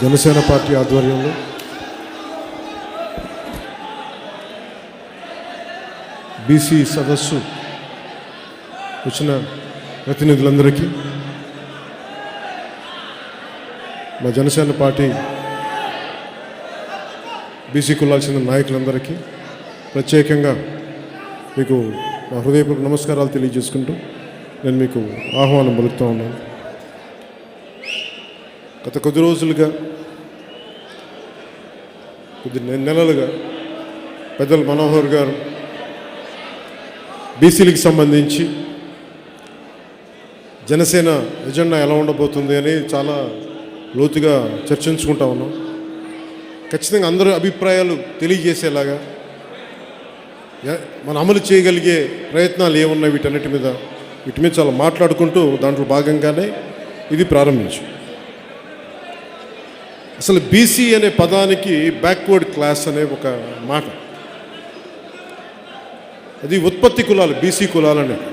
Janasena party ఆధ్వర్యంలో BC సదస్సు వచ్చిన ప్రతినిధులందరికీ, మా జనసేన పార్టీ బీసీ కులాలకు చెందిన నాయకులందరికీ ప్రత్యేకంగా మీకు మా హృదయపూర్వక నమస్కారాలు తెలియజేసుకుంటూ నేను మీకు ఆహ్వానం పలుకుతూ ఉన్నాను. గత కొద్ది రోజులుగా, కొద్ది నెలలుగా పెద్దలు మనోహర్ గారు బీసీలకు సంబంధించి జనసేన ఎజెండా ఎలా ఉండబోతుంది అని చాలా లోతుగా చర్చించుకుంటా ఉన్నాం. ఖచ్చితంగా అందరూ అభిప్రాయాలు తెలియజేసేలాగా మనం అమలు చేయగలిగే ప్రయత్నాలు ఏమున్నాయి వీటి మీద చాలా మాట్లాడుకుంటూ దాంట్లో భాగంగానే ఇది ప్రారంభించు. అసలు బీసీ అనే పదానికి బ్యాక్వర్డ్ క్లాస్ అనే ఒక మాట, అది ఉత్పత్తి కులాలు, బీసీ కులాలు అనేది.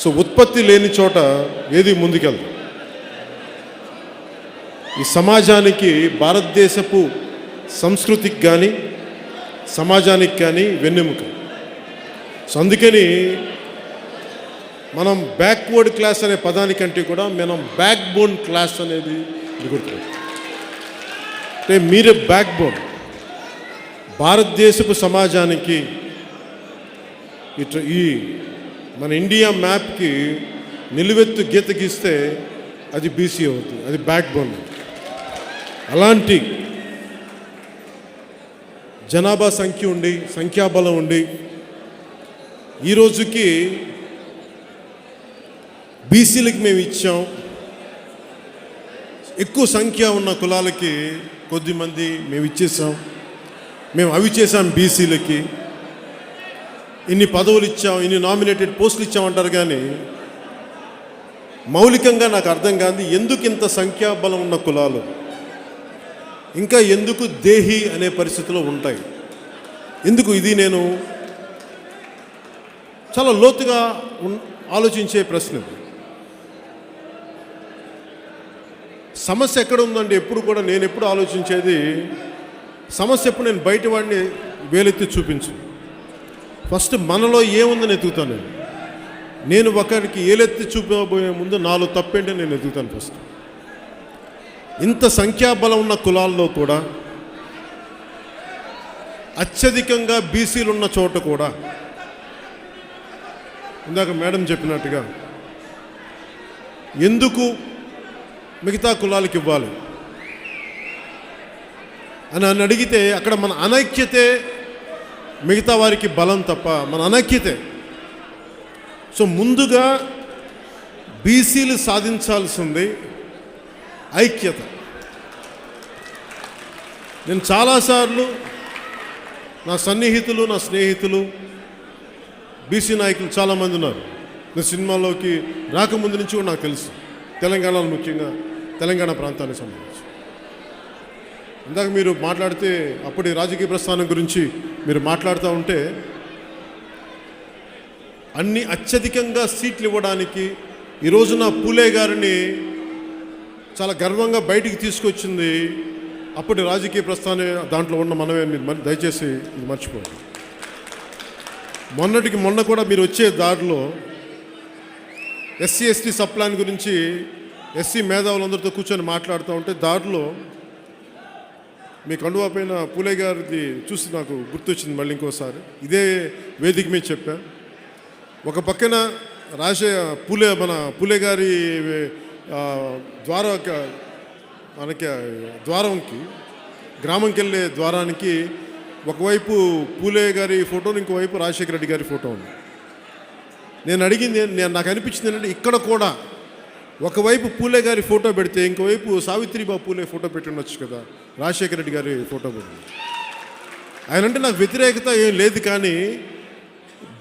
సో ఉత్పత్తి లేని చోట ఏది ముందుకెళ్దు. ఈ సమాజానికి, భారతదేశపు సంస్కృతికి కానీ సమాజానికి కానీ వెన్నెముక. సో అందుకని మనం బ్యాక్వర్డ్ క్లాస్ అనే పదానికంటే కూడా మనం బ్యాక్ బోన్ క్లాస్ అనేది గుర్తు. అంటే మీరే బ్యాక్ బోన్. భారతదేశపు సమాజానికి ఈ మన ఇండియా మ్యాప్కి నిలువెత్తు గీత గీస్తే అది బీసీ అవుతుంది, అది బ్యాక్ బోన్. అలాంటి జనాభా సంఖ్య ఉండి, సంఖ్యాబలం ఉండి, ఈ రోజుకి బీసీలకి మేము ఇచ్చాం. ఎక్కువ సంఖ్య ఉన్న కులాలకి కొద్దిమంది మేము ఇచ్చేసాం, మేము అవి చేసాం. బీసీలకి ఇన్ని పదవులు ఇచ్చాం, ఇన్ని నామినేటెడ్ పోస్టులు ఇచ్చామంటారు, కానీ మౌలికంగా నాకు అర్థం కాదు ఎందుకు ఇంత సంఖ్యాబలం ఉన్న కులాలు ఇంకా ఎందుకు దేహి అనే పరిస్థితిలో ఉంటాయి, ఎందుకు? ఇది నేను చాలా లోతుగా ఆలోచించే ప్రశ్న. సమస్య ఎక్కడ ఉందంటే ఎప్పుడు కూడా నేను ఎప్పుడు ఆలోచించేది, సమస్య ఎప్పుడు నేను బయట వాడిని వేలెత్తి చూపించు. ఫస్ట్ మనలో ఏముందని ఎతుకుతాను. నేను ఒకరికి ఏలెత్తి చూపబోయే ముందు నాలో తప్పేంటే నేను ఎదుగుతాను. ఫస్ట్ ఇంత సంఖ్యాబలం ఉన్న కులాల్లో కూడా, అత్యధికంగా బీసీలు ఉన్న చోట కూడా, ఇందాక మేడం చెప్పినట్టుగా ఎందుకు మిగతా కులాలకు ఇవ్వాలి అని అడిగితే, అక్కడ మన అనైక్యతే మిగతా వారికి బలం తప్ప మన అనైక్యతే. సో ముందుగా బీసీలు సాధించాల్సింది ఐక్యత. నేను చాలాసార్లు నా సన్నిహితులు, నా స్నేహితులు బీసీ నాయకులు చాలామంది ఉన్నారు. నేను సినిమాలోకి రాకముందు నుంచి కూడా నాకు తెలుసు, తెలంగాణలో ముఖ్యంగా తెలంగాణ ప్రాంతానికి సంబంధించి. ఇందాక మీరు మాట్లాడితే అప్పటి రాజకీయ ప్రస్థానం గురించి మీరు మాట్లాడుతూ ఉంటే, అన్ని అత్యధికంగా సీట్లు ఇవ్వడానికి ఈ రోజున పూలే గారిని చాలా గర్వంగా బయటికి తీసుకొచ్చింది అప్పటి రాజకీయ ప్రస్థానం. దాంట్లో ఉన్న మనమే, మీరు దయచేసి ఇది మర్చిపోండి. మొన్న కూడా మీరు వచ్చే దారిలో ఎస్సీ ఎస్టీ సబ్ ప్లాన్ గురించి ఎస్సీ మేధావులందరితో కూర్చొని మాట్లాడుతూ ఉంటే, దారిలో మీ కండువా పైన పూలే గారిది చూసి నాకు గుర్తొచ్చింది. మళ్ళీ ఇంకోసారి ఇదే వేదిక మీద చెప్పా. ఒక పక్కన మన పూలే గారి ద్వారంకి, గ్రామంకి వెళ్ళే ద్వారానికి ఒకవైపు పూలే గారి ఫోటోని, ఇంకోవైపు రాజశేఖర రెడ్డి గారి ఫోటో ఉంది. నేను అడిగింది, నాకు అనిపించింది ఏంటంటే, ఇక్కడ కూడా ఒకవైపు పూలే గారి ఫోటో పెడితే ఇంకోవైపు సావిత్రిబాయి పూలే ఫోటో పెట్టి ఉండొచ్చు కదా, రాజశేఖర రెడ్డి గారి ఫోటో పెట్టి. ఆయన అంటే నాకు వ్యతిరేకత ఏం లేదు, కానీ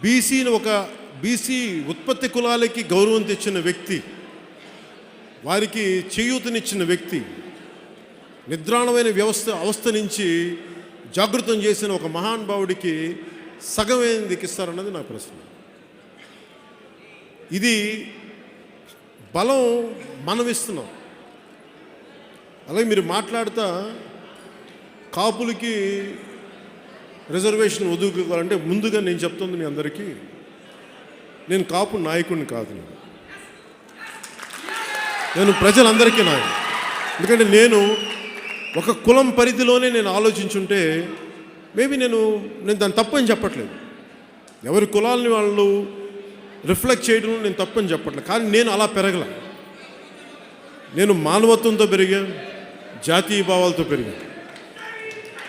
బీసీని, ఒక బీసీ ఉత్పత్తి కులాలకి గౌరవం తెచ్చిన వ్యక్తి, వారికి చేయూతనిచ్చిన వ్యక్తి, నిద్రాణమైన అవస్థ నుంచి జాగృతం చేసిన ఒక మహానుభావుడికి సగం ఎందుకు ఇస్తారన్నది నా ప్రశ్న. ఇది బలం మనం ఇస్తున్నాం. అలాగే మీరు మాట్లాడుతా కాపులకి రిజర్వేషన్ వదులుకోవాలంటే ముందుగా నేను చెప్తుంది మీ అందరికీ, నేను కాపు నాయకుడిని కాదు, నేను ప్రజలందరికీ నాయకుడు. ఎందుకంటే నేను ఒక కులం పరిధిలోనే నేను ఆలోచించుంటే మేబీ నేను దాన్ని తప్పని చెప్పట్లేదు. ఎవరి కులాలని వాళ్ళు రిఫ్లెక్ట్ చేయడం నేను తప్పని చెప్పట్లేదు. కానీ నేను అలా పెరగల. నేను మానవత్వంతో పెరిగా, జాతీయ భావాలతో పెరిగా.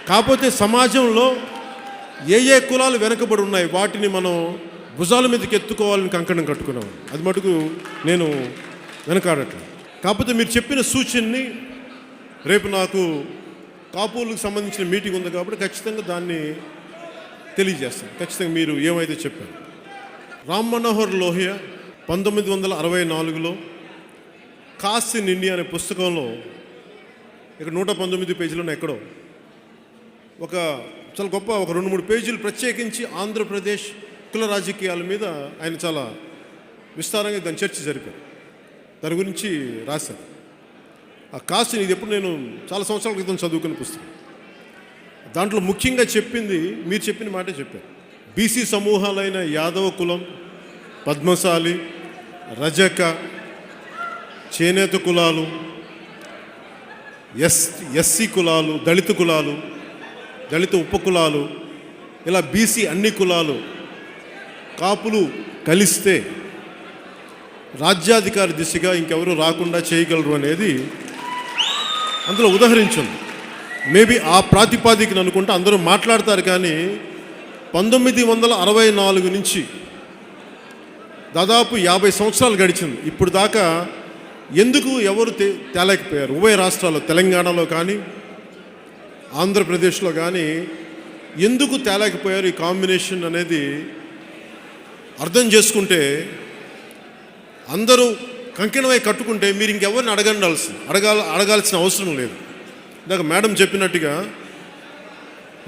కాకపోతే సమాజంలో ఏ కులాలు వెనకబడి ఉన్నాయి వాటిని మనం భుజాల మీదకి ఎత్తుకోవాలని కంకణం కట్టుకున్నాం. అది మటుకు నేను వెనకాడట్లేదు. కాకపోతే మీరు చెప్పిన సూచనని రేపు నాకు కాపులకు సంబంధించిన మీటింగ్ ఉంది కాబట్టి ఖచ్చితంగా దాన్ని తెలియజేస్తాను. ఖచ్చితంగా మీరు ఏమైతే చెప్పారు. రామ్ మనోహర్ లోహియా 1964లో కాస్ట్ ఇన్ ఇండియా అనే పుస్తకంలో ఇక్కడ 119 పేజీలను ఎక్కడో ఒక చాలా గొప్ప ఒక 2-3 పేజీలు ప్రత్యేకించి ఆంధ్రప్రదేశ్ కుల రాజకీయాల మీద ఆయన చాలా విస్తారంగా దాని చర్చ జరిపారు. దాని గురించి రాశారు. ఆ కాస్ట్ ఇది ఎప్పుడు నేను చాలా సంవత్సరాల క్రితం చదువుకున్న పుస్తకం. దాంట్లో ముఖ్యంగా చెప్పింది మీరు చెప్పిన మాటే చెప్పారు. బీసీ సమూహాలైన యాదవ కులం, పద్మశాలి, రజక, చేనేత కులాలు, ఎస్సీ కులాలు, దళిత కులాలు, దళిత ఉపకులాలు, ఇలా బీసీ అన్ని కులాలు కాపులు కలిస్తే రాజ్యాధికారి దిశగా ఇంకెవరు రాకుండా చేయగలరు అనేది అందులో ఉదాహరించింది. మేబీ ఆ ప్రాతిపాదికను అనుకుంటే అందరూ మాట్లాడతారు. కానీ 1964 నుంచి దాదాపు 50 సంవత్సరాలు గడిచింది. ఇప్పుడు దాకా ఎందుకు ఎవరు తేలేకపోయారు? ఉభయ రాష్ట్రాల్లో, తెలంగాణలో కానీ ఆంధ్రప్రదేశ్లో కానీ ఎందుకు తేలేకపోయారు? ఈ కాంబినేషన్ అనేది అర్థం చేసుకుంటే అందరూ కంకణమై కట్టుకుంటే మీరు ఇంకెవరిని అడగాల్సిన అవసరం లేదు. ఇందాక మేడం చెప్పినట్టుగా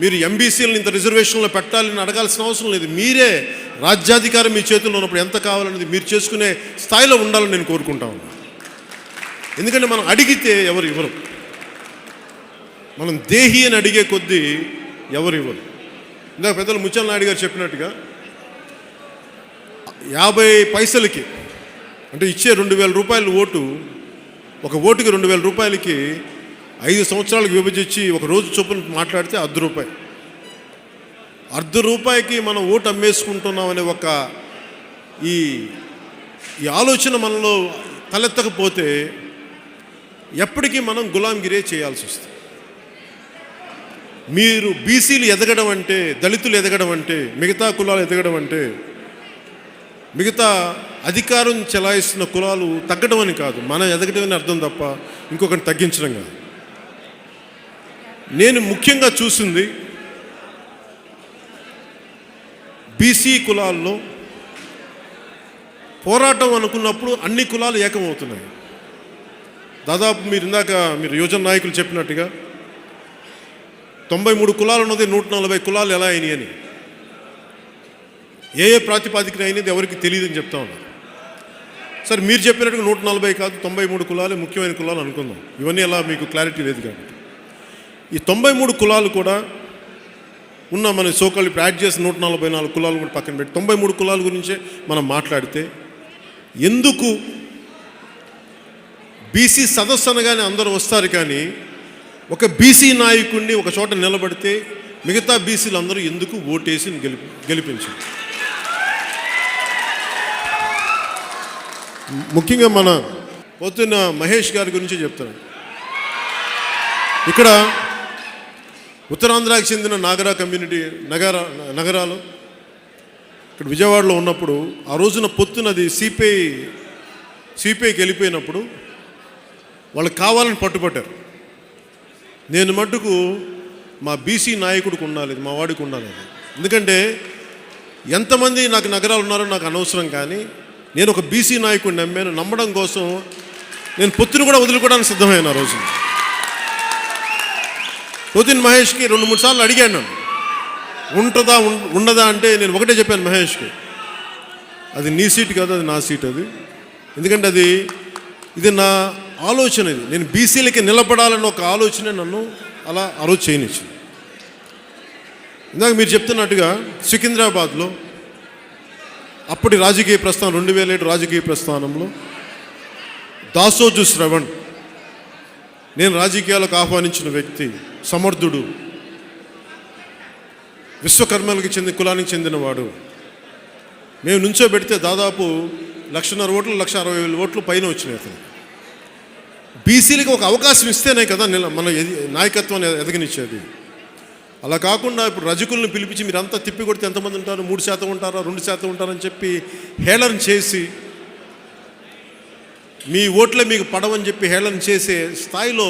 మీరు ఎంబీసీలను ఇంత రిజర్వేషన్లో పెట్టాలని అడగాల్సిన అవసరం లేదు. మీరే రాజ్యాధికారం మీ చేతుల్లో ఉన్నప్పుడు ఎంత కావాలనేది మీరు చేసుకునే స్థాయిలో ఉండాలని నేను కోరుకుంటా ఉన్నాను. ఎందుకంటే మనం అడిగితే ఎవరు ఇవ్వరు. మనం దేహి అని అడిగే కొద్దీ ఎవరు ఇవ్వరు. ఇందాక పెద్దలు ముత్యాల నాయుడు గారు చెప్పినట్టుగా 50 పైసలకి అంటే ఇచ్చే 2000 రూపాయలు ఓటు, ఒక ఓటుకి 2000 రూపాయలకి 5 సంవత్సరాలకు విభజించి ఒక రోజు చొప్పున మాట్లాడితే ₹1. ₹1 మనం ఓటు అమ్మేసుకుంటున్నామనే ఒక ఈ ఆలోచన మనలో తలెత్తకపోతే ఎప్పటికీ మనం గులాంగిరే చేయాల్సి వస్తుంది. మీరు బీసీలు ఎదగడం అంటే, దళితులు ఎదగడం అంటే, మిగతా కులాలు ఎదగడం అంటే మిగతా అధికారం చెలాయిస్తున్న కులాలు తగ్గడం అని కాదు, మనం ఎదగడం అని అర్థం తప్ప ఇంకొకరిని తగ్గించడం కాదు. నేను ముఖ్యంగా చూసింది బీసీ కులాల్లో పోరాటం అనుకున్నప్పుడు అన్ని కులాలు ఏకమవుతున్నాయి. దాదాపు మీరు యువజన నాయకులు చెప్పినట్టుగా 93 కులాలు ఉన్నది 140 కులాలు ఎలా అయినాయి అని, ఏ ప్రాతిపాదికన అయినది ఎవరికి తెలియదని చెప్తా ఉన్నారు. సరే, మీరు చెప్పినట్టుగా 140 కాదు 93 కులాలే ముఖ్యమైన కులాలు అనుకుందాం. ఇవన్నీ ఎలా మీకు క్లారిటీ లేదు కాబట్టి ఈ 93 కులాలు కూడా ఉన్న మన సోకాళ్ళు ఇప్పుడు యాడ్ చేసిన 144 కులాలు కూడా పక్కన పెట్టి 93 కులాల గురించే మనం మాట్లాడితే, ఎందుకు బీసీ సదస్సు అనగానే అందరూ వస్తారు కానీ ఒక బీసీ నాయకుడిని ఒక చోట నిలబడితే మిగతా బీసీలు అందరూ ఎందుకు ఓటేసి గెలిపించారు? ముఖ్యంగా మన పొద్దున్న మహేష్ గారి గురించి చెప్తాను. ఇక్కడ ఉత్తరాంధ్రాకి చెందిన నాగరా కమ్యూనిటీ నగరాలు ఇక్కడ విజయవాడలో ఉన్నప్పుడు ఆ రోజున పొత్తునది సిపిఐకి వెళ్ళిపోయినప్పుడు వాళ్ళు కావాలని పట్టుబట్టారు. నేను మట్టుకు మా బీసీ నాయకుడికి ఉండాలి, మా వాడికి ఉండాలి. ఎందుకంటే ఎంతమంది నాకు నగరాలు ఉన్నారో నాకు అనవసరం, కానీ నేను ఒక బీసీ నాయకుడిని నమ్మడం కోసం నేను పొత్తును కూడా వదులుకోవడానికి సిద్ధమైన రోజు. పొద్దున్న మహేష్కి 2-3 సార్లు అడిగాను, నన్ను ఉంటుందా ఉండదా అంటే నేను ఒకటే చెప్పాను మహేష్కి, అది నీ సీట్ కాదు, అది నా సీట్. అది ఎందుకంటే ఇది నా ఆలోచన ఇది. నేను బీసీలకి నిలబడాలన్న ఒక ఆలోచన నన్ను అలా ఆ రోజు చేయనిచ్చింది. ఇందాక మీరు చెప్తున్నట్టుగా సికింద్రాబాద్లో అప్పటి రాజకీయ ప్రస్థానం 2007 రాజకీయ ప్రస్థానంలో దాసోజు శ్రవణ్, నేను రాజకీయాలకు ఆహ్వానించిన వ్యక్తి, సమర్థుడు, విశ్వకర్మలకు కులానికి చెందినవాడు. మేము నుంచోబెడితే దాదాపు 1,50,000 ఓట్లు 1,60,000 ఓట్లు పైన వచ్చినాయి. అతను బీసీలకు ఒక అవకాశం ఇస్తేనే కదా మన నాయకత్వాన్ని ఎదగనిచ్చేది. అలా కాకుండా ఇప్పుడు రజకులను పిలిపించి మీరంతా తిప్పి కొడితే ఎంతమంది ఉంటారు, 3% ఉంటారా, 2% ఉంటారని చెప్పి హేళన చేసి, మీ ఓట్లే మీకు పడవని చెప్పి హేళన చేసే స్థాయిలో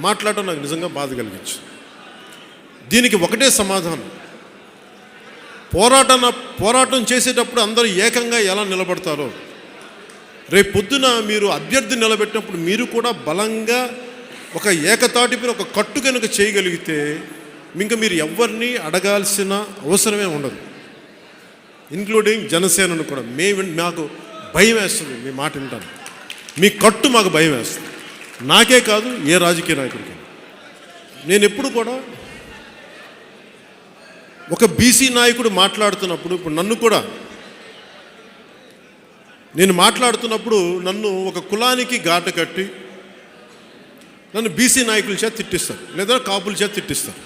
మాట్లాడటం నాకు నిజంగా బాధ కలిగించు. దీనికి ఒకటే సమాధానం, పోరాటం చేసేటప్పుడు అందరూ ఏకంగా ఎలా నిలబడతారో, రేపు పొద్దున మీరు అభ్యర్థి నిలబెట్టినప్పుడు మీరు కూడా బలంగా ఒక ఏకతాటిపైన ఒక కట్టు కనుక చేయగలిగితే ఇంకా మీరు ఎవరిని అడగాల్సిన అవసరమే ఉండదు, ఇంక్లూడింగ్ జనసేనను కూడా. మాకు భయం వేస్తుంది మీ మాట వింటాను, మీ కట్టు మాకు భయం వేస్తుంది. నాకే కాదు, ఏ రాజకీయ నాయకుడికి. నేను ఎప్పుడు కూడా ఒక బీసీ నాయకుడు మాట్లాడుతున్నప్పుడు, ఇప్పుడు నన్ను కూడా నేను మాట్లాడుతున్నప్పుడు నన్ను ఒక కులానికి ఘాటు కట్టి నన్ను బీసీ నాయకుల చేత తిట్టిస్తారు, లేదా కాపుల చేత తిట్టిస్తారు.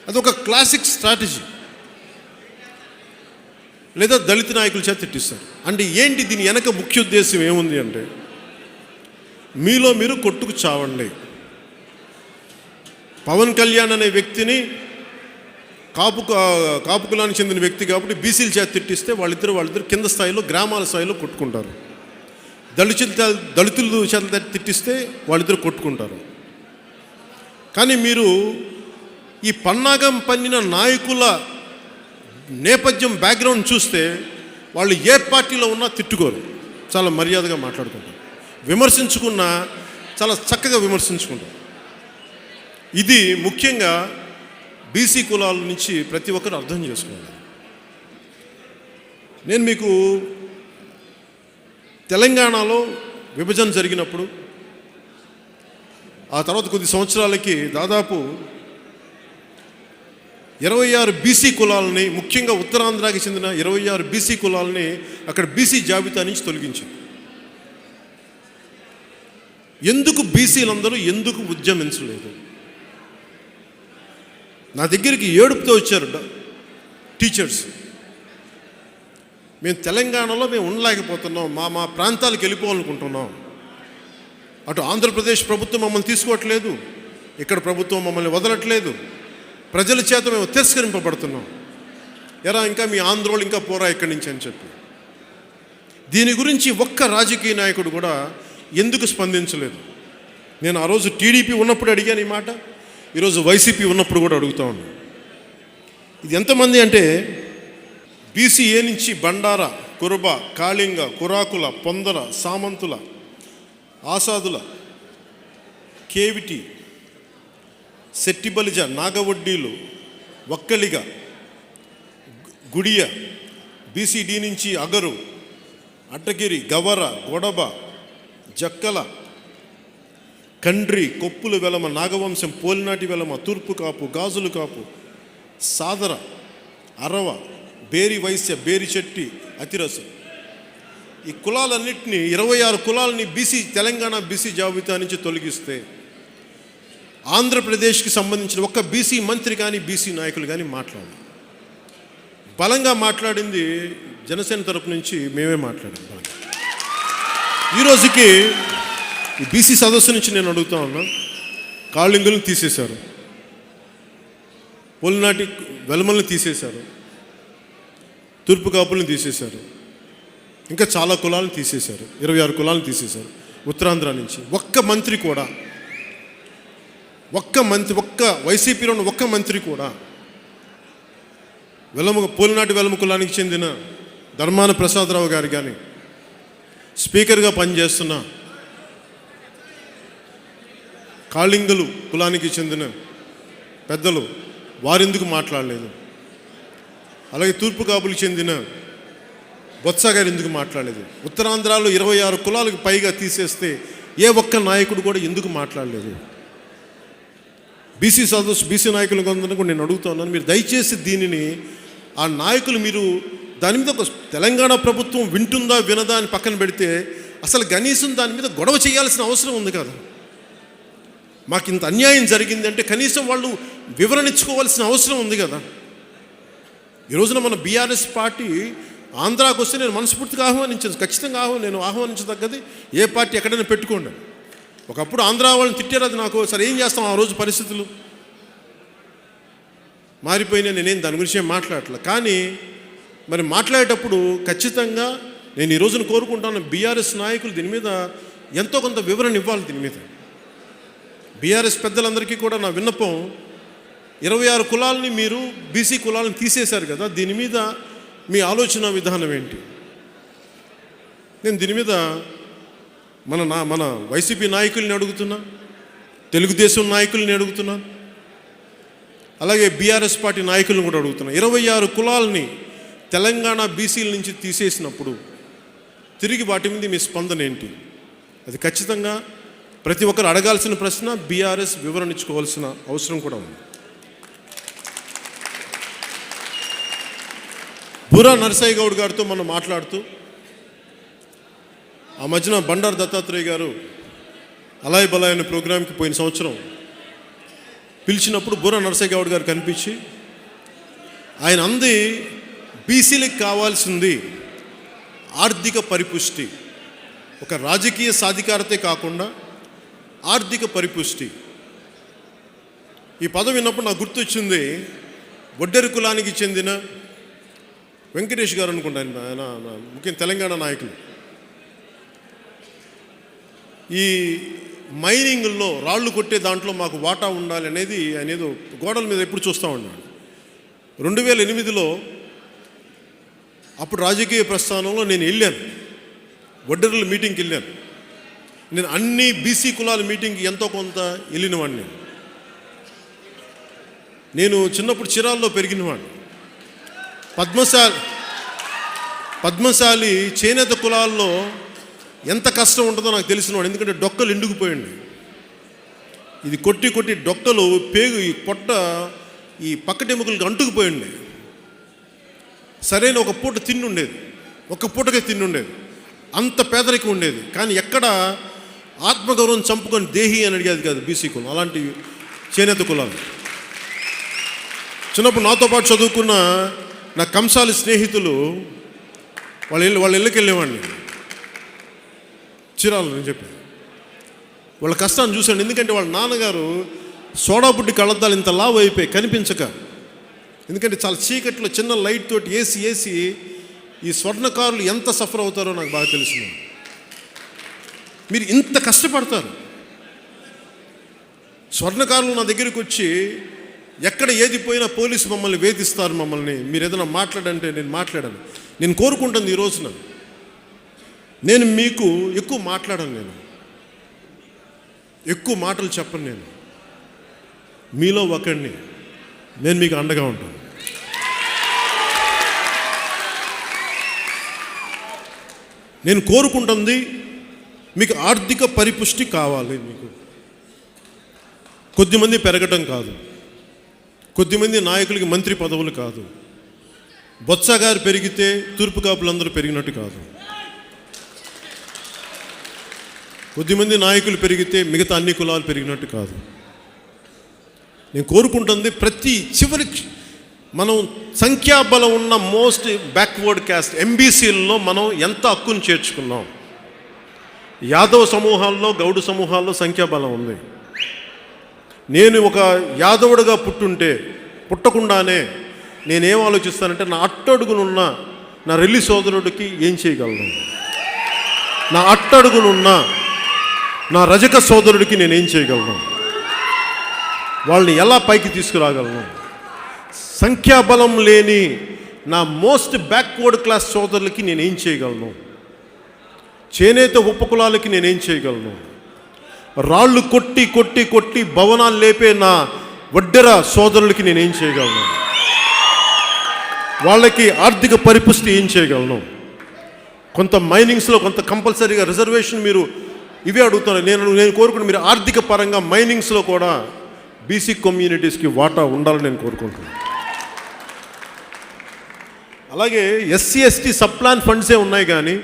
అదొక క్లాసిక్ స్ట్రాటజీ. లేదా దళిత నాయకుల చేత తిట్టిస్తారు. అంటే ఏంటి దీని వెనక ముఖ్య ఉద్దేశం ఏముంది అంటే, మీలో మీరు కొట్టుకు చావండి. పవన్ కళ్యాణ్ అనే వ్యక్తిని కాపు కులానికి చెందిన వ్యక్తి కాబట్టి బీసీల చేత తిట్టిస్తే వాళ్ళిద్దరు కింద స్థాయిలో, గ్రామాల స్థాయిలో కొట్టుకుంటారు. దళితులు చేత తిట్టిస్తే వాళ్ళిద్దరు కొట్టుకుంటారు. కానీ మీరు ఈ పన్నాగం పన్నిన నాయకుల నేపథ్యం, బ్యాక్గ్రౌండ్ చూస్తే వాళ్ళు ఏ పార్టీలో ఉన్నా తిట్టుకోరు, చాలా మర్యాదగా మాట్లాడుకుంటారు. విమర్శించుకున్నా చాలా చక్కగా విమర్శించుకుంటారు. ఇది ముఖ్యంగా బీసీ కులాల నుంచి ప్రతి ఒక్కరు అర్థం చేసుకోవాలి. నేను మీకు తెలంగాణలో విభజన జరిగినప్పుడు, ఆ తర్వాత కొద్ది సంవత్సరాలకి దాదాపు 26 బీసీ కులాలని, ముఖ్యంగా ఉత్తరాంధ్రకి చెందిన 26 బీసీ కులాలని అక్కడ బీసీ జాబితా నుంచి తొలగించింది. ఎందుకు బీసీలందరూ ఎందుకు ఉద్యమించలేదు? నా దగ్గరికి ఏడుపుతో వచ్చారు టీచర్స్. మేము తెలంగాణలో ఉండలేకపోతున్నాం, మా ప్రాంతాలకు వెళ్ళిపోవాలనుకుంటున్నాం. అటు ఆంధ్రప్రదేశ్ ప్రభుత్వం మమ్మల్ని తీసుకోవట్లేదు, ఇక్కడ ప్రభుత్వం మమ్మల్ని వదలట్లేదు, ప్రజల చేత మేము తిరస్కరింపబడుతున్నాం. ఎరా ఇంకా మీ ఆంధ్రోళ్ళు ఇంకా పోరా ఇక్కడి నుంచి అని చెప్పి. దీని గురించి ఒక్క రాజకీయ నాయకుడు కూడా ఎందుకు స్పందించలేదు? నేను ఆ రోజు టీడీపీ ఉన్నప్పుడు అడిగాను ఈ మాట, ఈరోజు వైసీపీ ఉన్నప్పుడు కూడా అడుగుతా ఉన్నాను. ఇది ఎంతమంది అంటే, బీసీఏ నుంచి బండార, కురుబ, కాళింగ, కురాకుల, పొందల, సామంతుల, ఆసాదుల, కేవిటి, సెట్టిబలిజ, నాగవడ్డీలు, వక్కలిగ, గుడియ, బీసీడీ నుంచి అగరు, అడ్డగిరి, గవర, గొడబ, జక్కల, కండ్రి, కొప్పుల వెలమ, నాగవంశం, పోలినాటి వెలమ, తూర్పు కాపు, గాజులు కాపు, సాదర, అరవ, బేరి వైశ్య, బేరి చెట్టి, అతిరసు. ఈ కులాలన్నింటినీ 26 కులాలని తెలంగాణ బీసీ జాబితా నుంచి తొలగిస్తే ఆంధ్రప్రదేశ్కి సంబంధించిన ఒక్క బీసీ మంత్రి కానీ బీసీ నాయకులు కానీ మాట్లాడారు. బలంగా మాట్లాడింది జనసేన తరపు నుంచి మేమే మాట్లాడాం బలంగా. ఈరోజుకి ఈ బీసీ సదస్సు నుంచి నేను అడుగుతా ఉన్నా, కాళింగులను తీసేశారు, పొలినాటి వెలమలను తీసేశారు, తూర్పు కాపులను తీసేశారు, ఇంకా చాలా కులాలను తీసేశారు, 26 కులాలను తీసేశారు ఉత్తరాంధ్ర నుంచి. ఒక్క మంత్రి కూడా, ఒక్క వైసీపీలో ఉన్న ఒక్క మంత్రి కూడా పోలినాటి వెలమ కులానికి చెందిన ధర్మాన ప్రసాదరావు గారు కానీ, స్పీకర్గా పనిచేస్తున్న కాళింగులు కులానికి చెందిన పెద్దలు వారెందుకు మాట్లాడలేదు? అలాగే తూర్పు కాపులకు చెందిన బొత్స గారు ఎందుకు మాట్లాడలేదు? ఉత్తరాంధ్రలో 26 కులాలకు పైగా తీసేస్తే ఏ ఒక్క నాయకుడు కూడా ఎందుకు మాట్లాడలేదు? బీసీ సదస్సు బీసీ నాయకులు కొందరిని కూడా నేను అడుగుతా ఉన్నాను, మీరు దయచేసి దీనిని ఆ నాయకులు మీరు దాని మీద ఒక తెలంగాణ ప్రభుత్వం వింటుందా వినదా అని పక్కన పెడితే అసలు కనీసం దాని మీద గొడవ చేయాల్సిన అవసరం ఉంది కదా. మాకు ఇంత అన్యాయం జరిగింది అంటే కనీసం వాళ్ళు వివరణ ఇచ్చుకోవాల్సిన అవసరం ఉంది కదా. ఈ రోజున మన బీఆర్ఎస్ పార్టీ ఆంధ్రాకు వస్తే నేను మనస్ఫూర్తిగా ఆహ్వానించాను, ఖచ్చితంగా నేను ఆహ్వానించదగ్గది. ఏ పార్టీ ఎక్కడైనా పెట్టుకోండి. ఒకప్పుడు ఆంధ్రా వాళ్ళని తిట్టారు, అది నాకు సరే ఏం చేస్తాం, ఆ రోజు పరిస్థితులు మారిపోయినా నేనేం దాని గురించి ఏం మాట్లాడట్లేదు. కానీ మరి మాట్లాడేటప్పుడు ఖచ్చితంగా నేను ఈ రోజున కోరుకుంటాను, బీఆర్ఎస్ నాయకులు దీని మీద ఎంతో కొంత వివరణ ఇవ్వాలి. దీని మీద బీఆర్ఎస్ పెద్దలందరికీ కూడా నా విన్నపం, 26 కులాలని మీరు బీసీ కులాలను తీసేశారు కదా, దీని మీద మీ ఆలోచన విధానం ఏంటి? నేను దీని మీద మన వైసీపీ నాయకుల్ని అడుగుతున్నా, తెలుగుదేశం నాయకుల్ని అడుగుతున్నా, అలాగే బీఆర్ఎస్ పార్టీ నాయకులను కూడా అడుగుతున్నా. 26 కులాలని తెలంగాణ బీసీల నుంచి తీసేసినప్పుడు తిరిగి వాటి మీద మీ స్పందన ఏంటి? అది ఖచ్చితంగా ప్రతి ఒక్కరు అడగాల్సిన ప్రశ్న. బీఆర్ఎస్ వివరణ ఇచ్చుకోవాల్సిన అవసరం కూడా ఉంది. బుర్రా నరసయ్య గౌడ్ గారితో మనం మాట్లాడుతూ ఆ మధ్యన బండారు దత్తాత్రేయ గారు అలాయ్ బలాయ్ అనే ప్రోగ్రాంకి పోయిన సంవత్సరం పిలిచినప్పుడు బుర్రా నరసయ్య గౌడ్ గారు కనిపించి ఆయన అంది, బీసీలకు కావాల్సింది ఆర్థిక పరిపుష్టి, ఒక రాజకీయ సాధికారతే కాకుండా ఆర్థిక పరిపుష్టి. ఈ పదం విన్నప్పుడు నాకు గుర్తొచ్చింది, వడ్డెర కులానికి చెందిన వెంకటేష్ గారు అనుకుంటాను, ఆయన ముఖ్యంగా తెలంగాణ నాయకులు. ఈ మైనింగ్లో రాళ్ళు కొట్టే దాంట్లో మాకు వాటా ఉండాలి అనేది అనేది గోడల మీద ఎప్పుడు చూస్తూ ఉన్నాడు. 2008లో అప్పుడు రాజకీయ ప్రస్థానంలో నేను వెళ్ళాను, వడ్డెర్ల మీటింగ్కి వెళ్ళాను. నేను అన్ని బీసీ కులాల మీటింగ్కి ఎంతో కొంత వెళ్ళినవాడిని. నేను చిన్నప్పుడు చిరాల్లో పెరిగినవాడిని. పద్మశాలి చేనేత కులాల్లో ఎంత కష్టం ఉంటుందో నాకు తెలిసినవాడు. ఎందుకంటే డొక్కలు ఎండుకుపోయింది. ఇది కొట్టి కొట్టి డొక్కలు పేగు ఈ పొట్ట ఈ పక్కటెముకలకు అంటుకుపోయింది. సరైన ఒక పూట తిండి ఉండేది, ఒక పూటకే తిండి ఉండేది, అంత పేదరికం ఉండేది. కానీ ఎక్కడ ఆత్మగౌరవం చంపుకొని దేహి అని అడిగేది కాదు బీసీ కులం, అలాంటి చేనేత కులాలు. చిన్నప్పుడు నాతో పాటు చదువుకున్న నా కంసాలి స్నేహితులు వాళ్ళ ఇళ్ళకి వెళ్ళేవాడిని చీరాలు. నేను చెప్పాను వాళ్ళ కష్టాన్ని చూశాను. ఎందుకంటే వాళ్ళ నాన్నగారు సోడా బుడ్డి కళ్ళద్దాలు ఇంత లావు అయిపోయి కనిపించక, ఎందుకంటే చాలా చీకట్లో చిన్న లైట్ తోటి వేసి ఈ స్వర్ణకారులు ఎంత సఫర్ అవుతారో నాకు బాగా తెలిసింది. మీరు ఇంత కష్టపడతారు. స్వర్ణకారులు నా దగ్గరికి వచ్చి ఎక్కడ ఏది పోయినా పోలీసు మమ్మల్ని వేధిస్తారు, మమ్మల్ని మీరు ఏదైనా మాట్లాడంటే నేను మాట్లాడాను. నేను కోరుకుంటుంది ఈ రోజున నేను మీకు ఎక్కువ మాట్లాడను, నేను ఎక్కువ మాటలు చెప్పను. నేను మీలో ఒకడిని, నేను మీకు అండగా ఉంటాను. నేను కోరుకుంటుంది మీకు ఆర్థిక పరిపుష్టి కావాలి. మీకు కొద్దిమంది పెరగటం కాదు, కొద్దిమంది నాయకులకి మంత్రి పదవులు కాదు, బొత్స గారు పెరిగితే తూర్పు కాపులందరూ పెరిగినట్టు కాదు, కొద్దిమంది నాయకులు పెరిగితే మిగతా అన్ని కులాలు పెరిగినట్టు కాదు. నేను కోరుకుంటుంది ప్రతి చివరికి మనం సంఖ్యాబలం ఉన్న మోస్ట్ బ్యాక్వర్డ్ క్యాస్ట్ ఎంబీసీల్లో మనం ఎంత హక్కును చేర్చుకున్నాం. యాదవ సమూహాల్లో గౌడు సమూహాల్లో సంఖ్యాబలం ఉంది. నేను ఒక యాదవుడిగా పుట్టకుండానే నేనేం ఆలోచిస్తానంటే నా అట్టడుగునున్న నా రెల్లి సోదరుడికి ఏం చేయగలను, నా అట్టడుగునున్న నా రజక సోదరుడికి నేనేం చేయగలను, వాళ్ళని ఎలా పైకి తీసుకురాగలను, సంఖ్యాబలం లేని నా మోస్ట్ బ్యాక్వర్డ్ క్లాస్ సోదరులకి నేనేం చేయగలను, చేనేత ఉపకులాలకి నేనేం చేయగలను, రాళ్ళు కొట్టి కొట్టి కొట్టి భవనాలు లేపే నా వడ్డెర సోదరులకి నేనేం చేయగలను, వాళ్ళకి ఆర్థిక పరిపుష్టి ఏం చేయగలను, కొంత మైనింగ్స్లో కొంత కంపల్సరీగా రిజర్వేషన్ మీరు ఇవే అడుగుతాను. నేను కోరుకుంటున్నాను మీరు ఆర్థిక పరంగా మైనింగ్స్లో కూడా బీసీ కమ్యూనిటీస్కి వాటా ఉండాలని నేను కోరుకుంటున్నాను. అలాగే ఎస్సీ ఎస్టీ సబ్ ప్లాన్ ఫండ్సే ఉన్నాయి, కానీ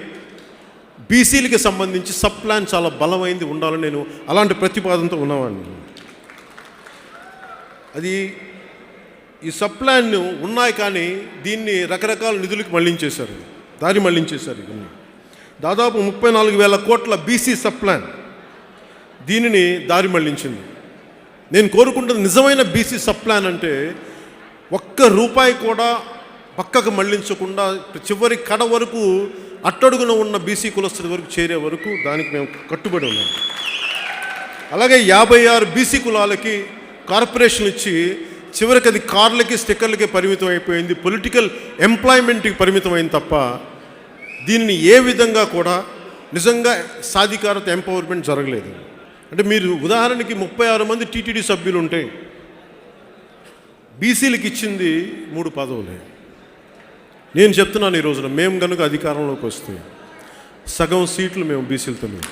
బీసీలకి సంబంధించి సబ్ ప్లాన్ చాలా బలమైంది ఉండాలని నేను అలాంటి ప్రతిపాదనతో ఉన్నవాడిని. అది ఈ సబ్ ప్లాన్ ఉన్నాయి, కానీ దీన్ని రకరకాల నిధులకు మళ్లించేశారు, దారి మళ్లించేశారు. ఇవన్నీ దాదాపు 34,000 కోట్ల బీసీ సబ్ ప్లాన్ దీనిని దారి మళ్లించింది. నేను కోరుకుంటున్న నిజమైన బీసీ సబ్ ప్లాన్ అంటే ఒక్క రూపాయి కూడా పక్కకు మళ్లించకుండా చివరి కడ వరకు అట్టడుగున ఉన్న బీసీ కులస్తుల వరకు చేరే వరకు దానికి మేము కట్టుబడి ఉన్నాం. అలాగే 56 బీసీ కులాలకి కార్పొరేషన్ ఇచ్చి చివరికి అది కార్లకి స్టిక్కర్లకి పరిమితం అయిపోయింది, పొలిటికల్ ఎంప్లాయ్మెంట్కి పరిమితమైంది తప్ప దీనిని ఏ విధంగా కూడా నిజంగా సాధికారత ఎంపవర్మెంట్ జరగలేదు. అంటే మీరు ఉదాహరణకి 36 మంది టీటీడీ సభ్యులు ఉంటే బీసీలకు ఇచ్చింది 3 పదవులే. నేను చెప్తున్నాను, ఈ రోజున మేము కనుక అధికారంలోకి వస్తే సగం సీట్లు మేము బీసీలతో మేము.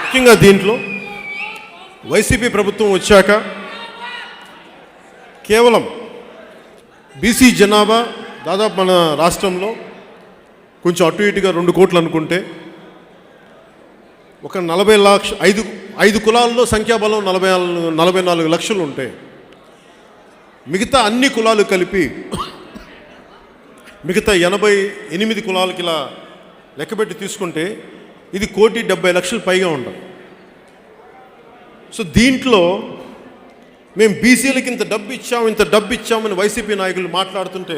ముఖ్యంగా దీంట్లో వైసీపీ ప్రభుత్వం వచ్చాక కేవలం బీసీ జనాభా దాదాపు మన రాష్ట్రంలో కొంచెం అటు ఇటుగా 2 కోట్లు అనుకుంటే ఒక 40 లక్ష 5 కులాల్లో సంఖ్యాబలం 44 లక్షలు ఉంటాయి. మిగతా అన్ని కులాలు కలిపి మిగతా 88 కులాలకి ఇలా లెక్కపెట్టి తీసుకుంటే ఇది 1,70,00,000 పైగా ఉండదు. సో దీంట్లో మేము బీసీలకి ఇంత డబ్బు ఇచ్చామని వైసీపీ నాయకులు మాట్లాడుతుంటే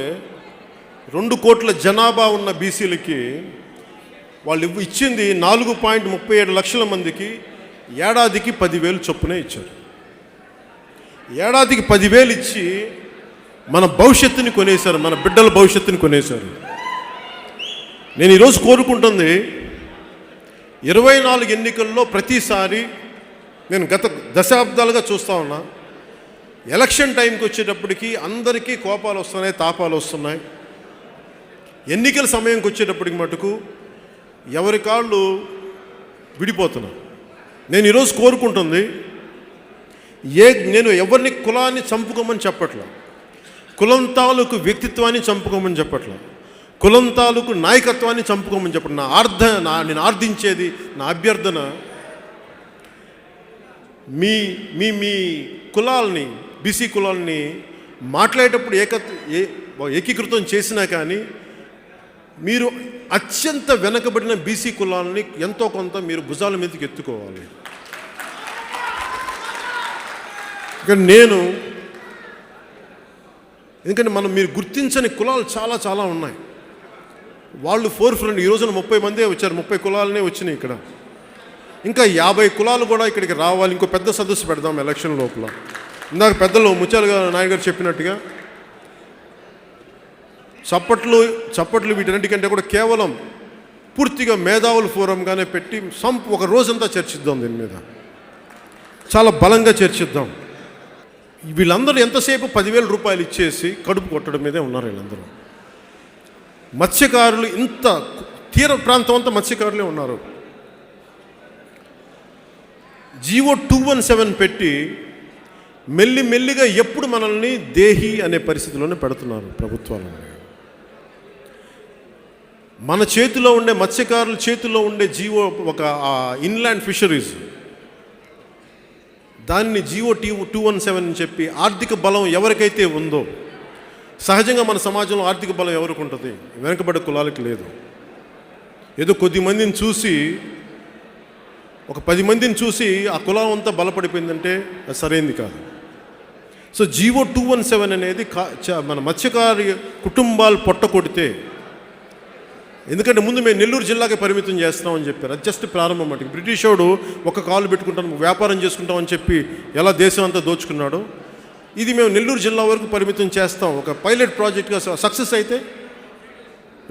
2 కోట్ల జనాభా ఉన్న బీసీలకి వాళ్ళు ఇచ్చింది 4.37 లక్షల మందికి ఏడాదికి 10,000 చొప్పునే ఇచ్చారు. ఏడాదికి 10,000 ఇచ్చి మన భవిష్యత్తుని కొనేశారు, మన బిడ్డల భవిష్యత్తుని కొనేశారు. నేను ఈరోజు కోరుకుంటుంది 24 ఎన్నికల్లో ప్రతిసారి నేను గత దశాబ్దాలుగా చూస్తూ ఉన్నా, ఎలక్షన్ టైంకి వచ్చేటప్పటికి అందరికీ కోపాలు వస్తున్నాయి, తాపాలు వస్తున్నాయి. ఎన్నికల సమయంకి వచ్చేటప్పటికి మటుకు ఎవరి కాళ్ళు విడిపోతున్నారు. నేను ఈరోజు కోరుకుంటుంది నేను ఎవరిని కులాన్ని చంపుకోమని చెప్పట్లా, కులం తాలూకు వ్యక్తిత్వాన్ని చంపుకోమని చెప్పట్లా, కులం తాలూకు నాయకత్వాన్ని చంపుకోమని చెప్పండి. నేను ఆర్థించేది, నా అభ్యర్థన మీ మీ మీ కులాల్ని బీసీ కులాల్ని మాట్లాడేటప్పుడు ఏకీకృతం చేసినా కానీ మీరు అత్యంత వెనకబడిన బీసీ కులాలని ఎంతో కొంత మీరు భుజాల మీదకి ఎత్తుకోవాలి. ఇక ఎందుకంటే మీరు గుర్తించని కులాలు చాలా చాలా ఉన్నాయి. వాళ్ళు ఫోర్ఫ్రంట్ ఈ రోజున 30 మందే వచ్చారు, 30 కులాలనే వచ్చినాయి ఇక్కడ. ఇంకా 50 కులాలు కూడా ఇక్కడికి రావాలి. ఇంకో పెద్ద సదస్సు పెడదాం ఎలక్షన్ లోపల. ఇందాక పెద్దలు ముత్యాల నాయుడు గారు చెప్పినట్టుగా చప్పట్లు వీటన్నిటికంటే కూడా కేవలం పూర్తిగా మేధావుల ఫోరంగానే పెట్టి ఒక రోజంతా చర్చిద్దాం, దీని మీద చాలా బలంగా చర్చిద్దాం. వీళ్ళందరూ ఎంతసేపు 10,000 రూపాయలు ఇచ్చేసి కడుపు కొట్టడం మీదే ఉన్నారు వీళ్ళందరూ. మత్స్యకారులు ఇంత తీర ప్రాంతం అంతా మత్స్యకారులే ఉన్నారు. జీవో 217 పెట్టి మెల్లిగా ఎప్పుడు మనల్ని దేహి అనే పరిస్థితిలోనే పెడుతున్నారు ప్రభుత్వాలు. మన చేతిలో ఉండే మత్స్యకారుల చేతిలో ఉండే జీవో ఒక ఇన్లాండ్ ఫిషరీస్, దాన్ని జీవో 217 అని చెప్పి ఆర్థిక బలం ఎవరికైతే ఉందో, సహజంగా మన సమాజంలో ఆర్థిక బలం ఎవరికి ఉంటుంది? వెనకబడ్డ కులాలకి లేదు. ఏదో కొద్ది మందిని చూసి, ఒక 10 మందిని చూసి ఆ కులం అంతా బలపడిపోయిందంటే అది సరైనది కాదు. సో జీవో 217 అనేది మన మత్స్యకారి కుటుంబాలు పొట్ట కొడితే, ఎందుకంటే ముందు మేము నెల్లూరు జిల్లాకి పరిమితం చేస్తున్నామని చెప్పారు. అది జస్ట్ ప్రారంభం. అంటే బ్రిటిష్ వాడు ఒక కాలు పెట్టుకుంటాం, వ్యాపారం చేసుకుంటామని చెప్పి ఎలా దేశం అంతా దోచుకున్నాడో, ఇది మేము నెల్లూరు జిల్లా వరకు పరిమితం చేస్తాం. ఒక పైలట్ ప్రాజెక్ట్గా సక్సెస్ అయితే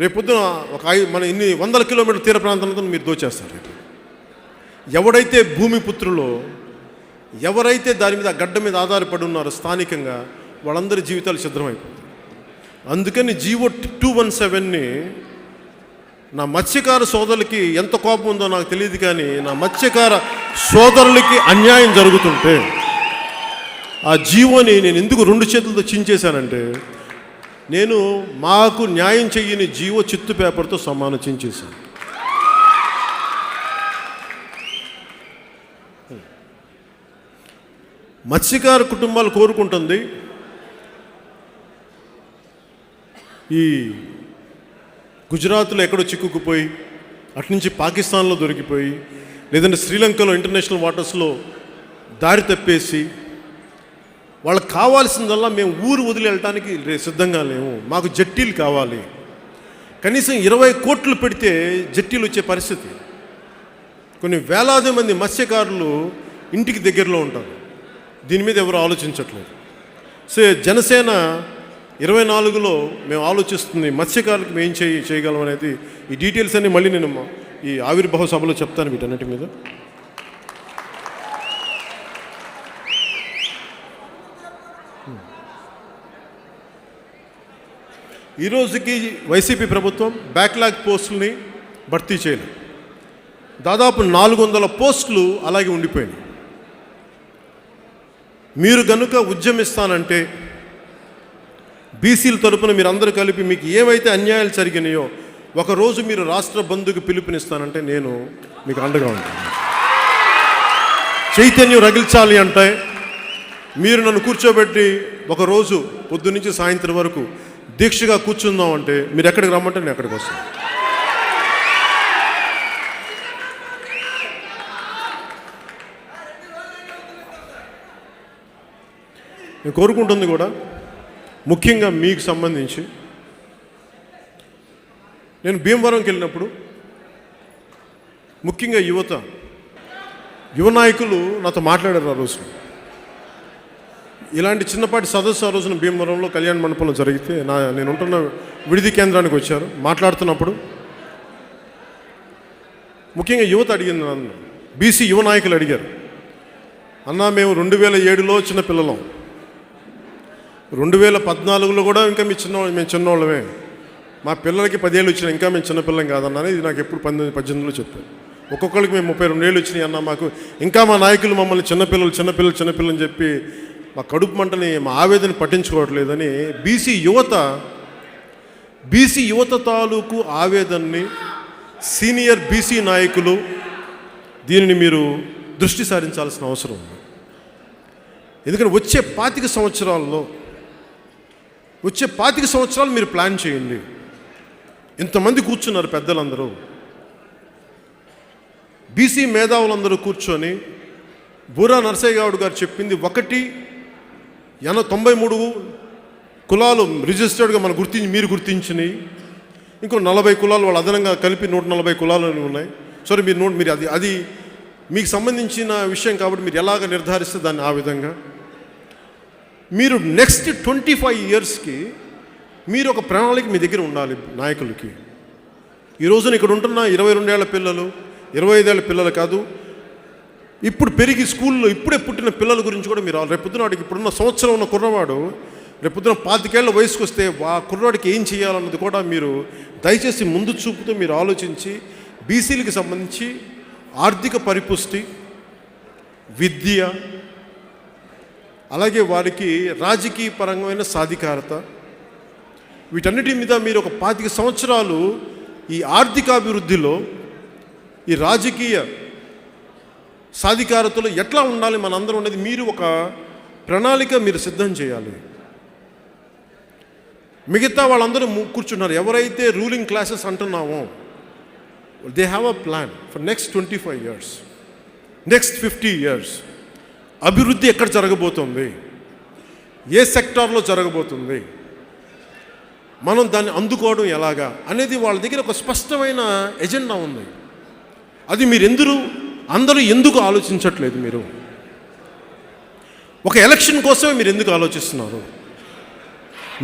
రేపొద్దున మన ఇన్ని 100 కిలోమీటర్ల తీర ప్రాంతంలో మీరు దోచేస్తారు. ఎవడైతే భూమిపుత్రులో ఎవరైతే దాని మీద గడ్డ మీద ఆధారపడి ఉన్నారో స్థానికంగా వాళ్ళందరి జీవితాలు సిద్ధమైపోతాయి. అందుకని జీవో 217ని నా మత్స్యకార సోదరులకి ఎంత కోపం ఉందో నాకు తెలియదు, కానీ నా మత్స్యకార సోదరులకి అన్యాయం జరుగుతుంటే ఆ జీవోని నేను ఎందుకు 2 చేతులతో చించేశానంటే, నేను మాకు న్యాయం చెయ్యని జీవో చిత్తు పేపర్తో సమానం చించేశాను. మత్స్యకార కుటుంబాలు కోరుకుంటుంది ఈ గుజరాత్లో ఎక్కడో చిక్కుకుపోయి అట్నుంచి పాకిస్తాన్లో దొరికిపోయి లేదంటే శ్రీలంకలో ఇంటర్నేషనల్ వాటర్స్లో దారి తప్పేసి వాళ్ళకి కావాల్సిందల్లా మేము ఊరు వదిలి వెళ్ళటానికి సిద్ధంగా లేము, మాకు జట్టీలు కావాలి. కనీసం 20 కోట్లు పెడితే జట్టీలు వచ్చే పరిస్థితి. కొన్ని వేలాది మంది మత్స్యకారులు ఇంటికి దగ్గరలో ఉంటారు. దీని మీద ఎవరు ఆలోచించట్లేదు. సో జనసేన 24లో మేము ఆలోచిస్తుంది మత్స్యకారులకు మేము చేయగలం అనేది. ఈ డీటెయిల్స్ అన్ని మళ్ళీ నేను ఈ ఆవిర్భావ సభలో చెప్తాను వీటన్నిటి మీద. ఈరోజుకి వైసీపీ ప్రభుత్వం బ్యాక్లాగ్ పోస్టుల్ని భర్తీ చేయలేదు. దాదాపు 400 పోస్టులు అలాగే ఉండిపోయినాయి. మీరు కనుక ఉద్యమిస్తానంటే బీసీల తరపున మీరు అందరూ కలిపి మీకు ఏవైతే అన్యాయాలు జరిగినాయో ఒకరోజు మీరు రాష్ట్ర బంధుకు పిలుపునిస్తానంటే నేను మీకు అండగా ఉంటాను. చైతన్యం రగిల్చాలి అంటే మీరు నన్ను కూర్చోబెట్టి ఒకరోజు పొద్దు నుంచి సాయంత్రం వరకు దీక్షగా కూర్చుందాం అంటే మీరు ఎక్కడికి రమ్మంటే నేను ఎక్కడికి వస్తాను. నేను కోరుకుంటుంది కూడా ముఖ్యంగా మీకు సంబంధించి, నేను భీమవరంకి వెళ్ళినప్పుడు ముఖ్యంగా యువ నాయకులు నాతో మాట్లాడారు. ఆ రోజు ఇలాంటి చిన్నపాటి సదస్సు ఆ రోజున భీమవరంలో కళ్యాణ మండపంలో జరిగితే నేను ఉంటున్న విడిది కేంద్రానికి వచ్చారు. మాట్లాడుతున్నప్పుడు ముఖ్యంగా యువత అడిగింది నన్ను, బీసీ యువ నాయకులు అడిగారు, అన్నా మేము 2007లో చిన్న పిల్లలం, 2014లో కూడా ఇంకా మేము చిన్నవాళ్ళమే, మా పిల్లలకి 10 ఏళ్ళు వచ్చినా ఇంకా మేము చిన్నపిల్లం కాదన్నా. ఇది నాకు ఎప్పుడు 18లో చెప్పారు. ఒక్కొక్కరికి మేము 32 ఏళ్ళు వచ్చినాయి అన్న, మాకు ఇంకా మా నాయకులు మమ్మల్ని చిన్నపిల్లలు అని చెప్పి మా కడుపు మంటని మా ఆవేదన పట్టించుకోవట్లేదని బీసీ యువత తాలూకు ఆవేదనని సీనియర్ బీసీ నాయకులు దీనిని మీరు దృష్టి సారించాల్సిన అవసరం ఉంది. ఎందుకంటే వచ్చే 25 సంవత్సరాలు మీరు ప్లాన్ చేయండి. ఇంతమంది కూర్చున్నారు పెద్దలందరూ, బీసీ మేధావులందరూ కూర్చొని బూరా నరసయ్య గౌడ్ గారు చెప్పింది 93 కులాలు రిజిస్టర్డ్గా మీరు గుర్తించినాయి, ఇంకో 40 కులాలు వాళ్ళు అదనంగా కలిపి 140 కులాలు ఉన్నాయి. సరే మీరు అది మీకు సంబంధించిన విషయం కాబట్టి మీరు ఎలాగ నిర్ధారిస్తే దాన్ని ఆ విధంగా మీరు నెక్స్ట్ 25 ఇయర్స్కి మీరు ఒక ప్రణాళిక మీ దగ్గర ఉండాలి నాయకులకి. ఈ రోజున ఇక్కడ ఉంటున్న 22 ఏళ్ల పిల్లలు, 25 ఏళ్ల పిల్లలు కాదు, ఇప్పుడు పెరిగి స్కూల్లో ఇప్పుడే పుట్టిన పిల్లల గురించి కూడా మీరు రేపొద్దున వాడికి ఇప్పుడున్న సంవత్సరం ఉన్న కుర్రవాడు రేపొద్దున 25 ఏళ్ల వయసుకు వస్తే ఆ కుర్రవాడికి ఏం చేయాలన్నది కూడా మీరు దయచేసి ముందు చూపుతూ మీరు ఆలోచించి బీసీలకు సంబంధించి ఆర్థిక పరిపుష్టి, విద్య, అలాగే వారికి రాజకీయ పరమైన సాధికారత, వీటన్నిటి మీద మీరు ఒక 25 సంవత్సరాలు ఈ ఆర్థికాభివృద్ధిలో ఈ రాజకీయ సాధికారతలో ఎట్లా ఉండాలి మనందరం అనేది మీరు ఒక ప్రణాళిక మీరు సిద్ధం చేయాలి. మిగతా వాళ్ళందరూ కూర్చున్నారు, ఎవరైతే రూలింగ్ క్లాసెస్ అంటున్నామో they have a plan for next 25 years, next 50 years. అభివృద్ధి ఎక్కడ జరగబోతుంది, ఏ సెక్టార్లో జరగబోతుంది, మనం దాన్ని అందుకోవడం ఎలాగా అనేది వాళ్ళ దగ్గర ఒక స్పష్టమైన ఎజెండా ఉంది. అది మీరు అందరూ ఎందుకు ఆలోచించట్లేదు? మీరు ఒక ఎలక్షన్ కోసమే మీరు ఎందుకు ఆలోచిస్తున్నారు?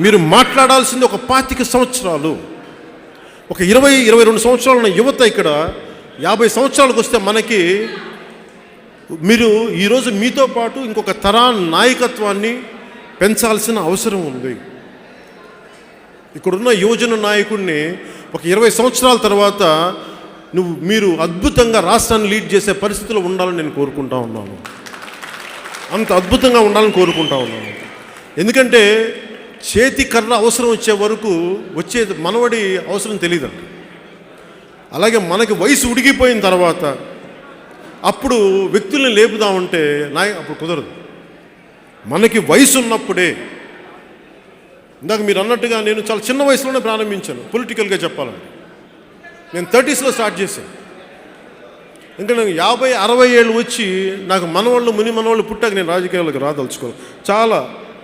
మీరు మాట్లాడాల్సింది ఒక 25 సంవత్సరాలు, ఒక 20-22 సంవత్సరాలు ఉన్న యువత ఇక్కడ 50 సంవత్సరాలకు వస్తే మనకి మీరు ఈరోజు మీతో పాటు ఇంకొక తరా నాయకత్వాన్ని పెంచాల్సిన అవసరం ఉంది. ఇక్కడున్న యువజన నాయకుడిని ఒక 20 సంవత్సరాల తర్వాత మీరు అద్భుతంగా రాష్ట్రాన్ని లీడ్ చేసే పరిస్థితిలో ఉండాలని నేను కోరుకుంటా ఉన్నాను. అంత అద్భుతంగా ఉండాలని కోరుకుంటా ఉన్నాను. ఎందుకంటే చేతి కర్ర అవసరం వచ్చే వరకు వచ్చే మనవడి అవసరం తెలియదండి. అలాగే వయసు ఉడిగిపోయిన తర్వాత అప్పుడు వ్యక్తుల్ని లేపుదామంటే అప్పుడు కుదరదు. మనకి వయసు ఉన్నప్పుడే, ఇందాక మీరు అన్నట్టుగా నేను చాలా చిన్న వయసులోనే ప్రారంభించాను. పొలిటికల్గా చెప్పాలంటే నేను 30sలో స్టార్ట్ చేశాను. ఇంకా నాకు 50-60 ఏళ్ళు వచ్చి నాకు ముని మనవాళ్ళు పుట్టాక నేను రాజకీయాలకు రాదలుచుకోవాలి. చాలా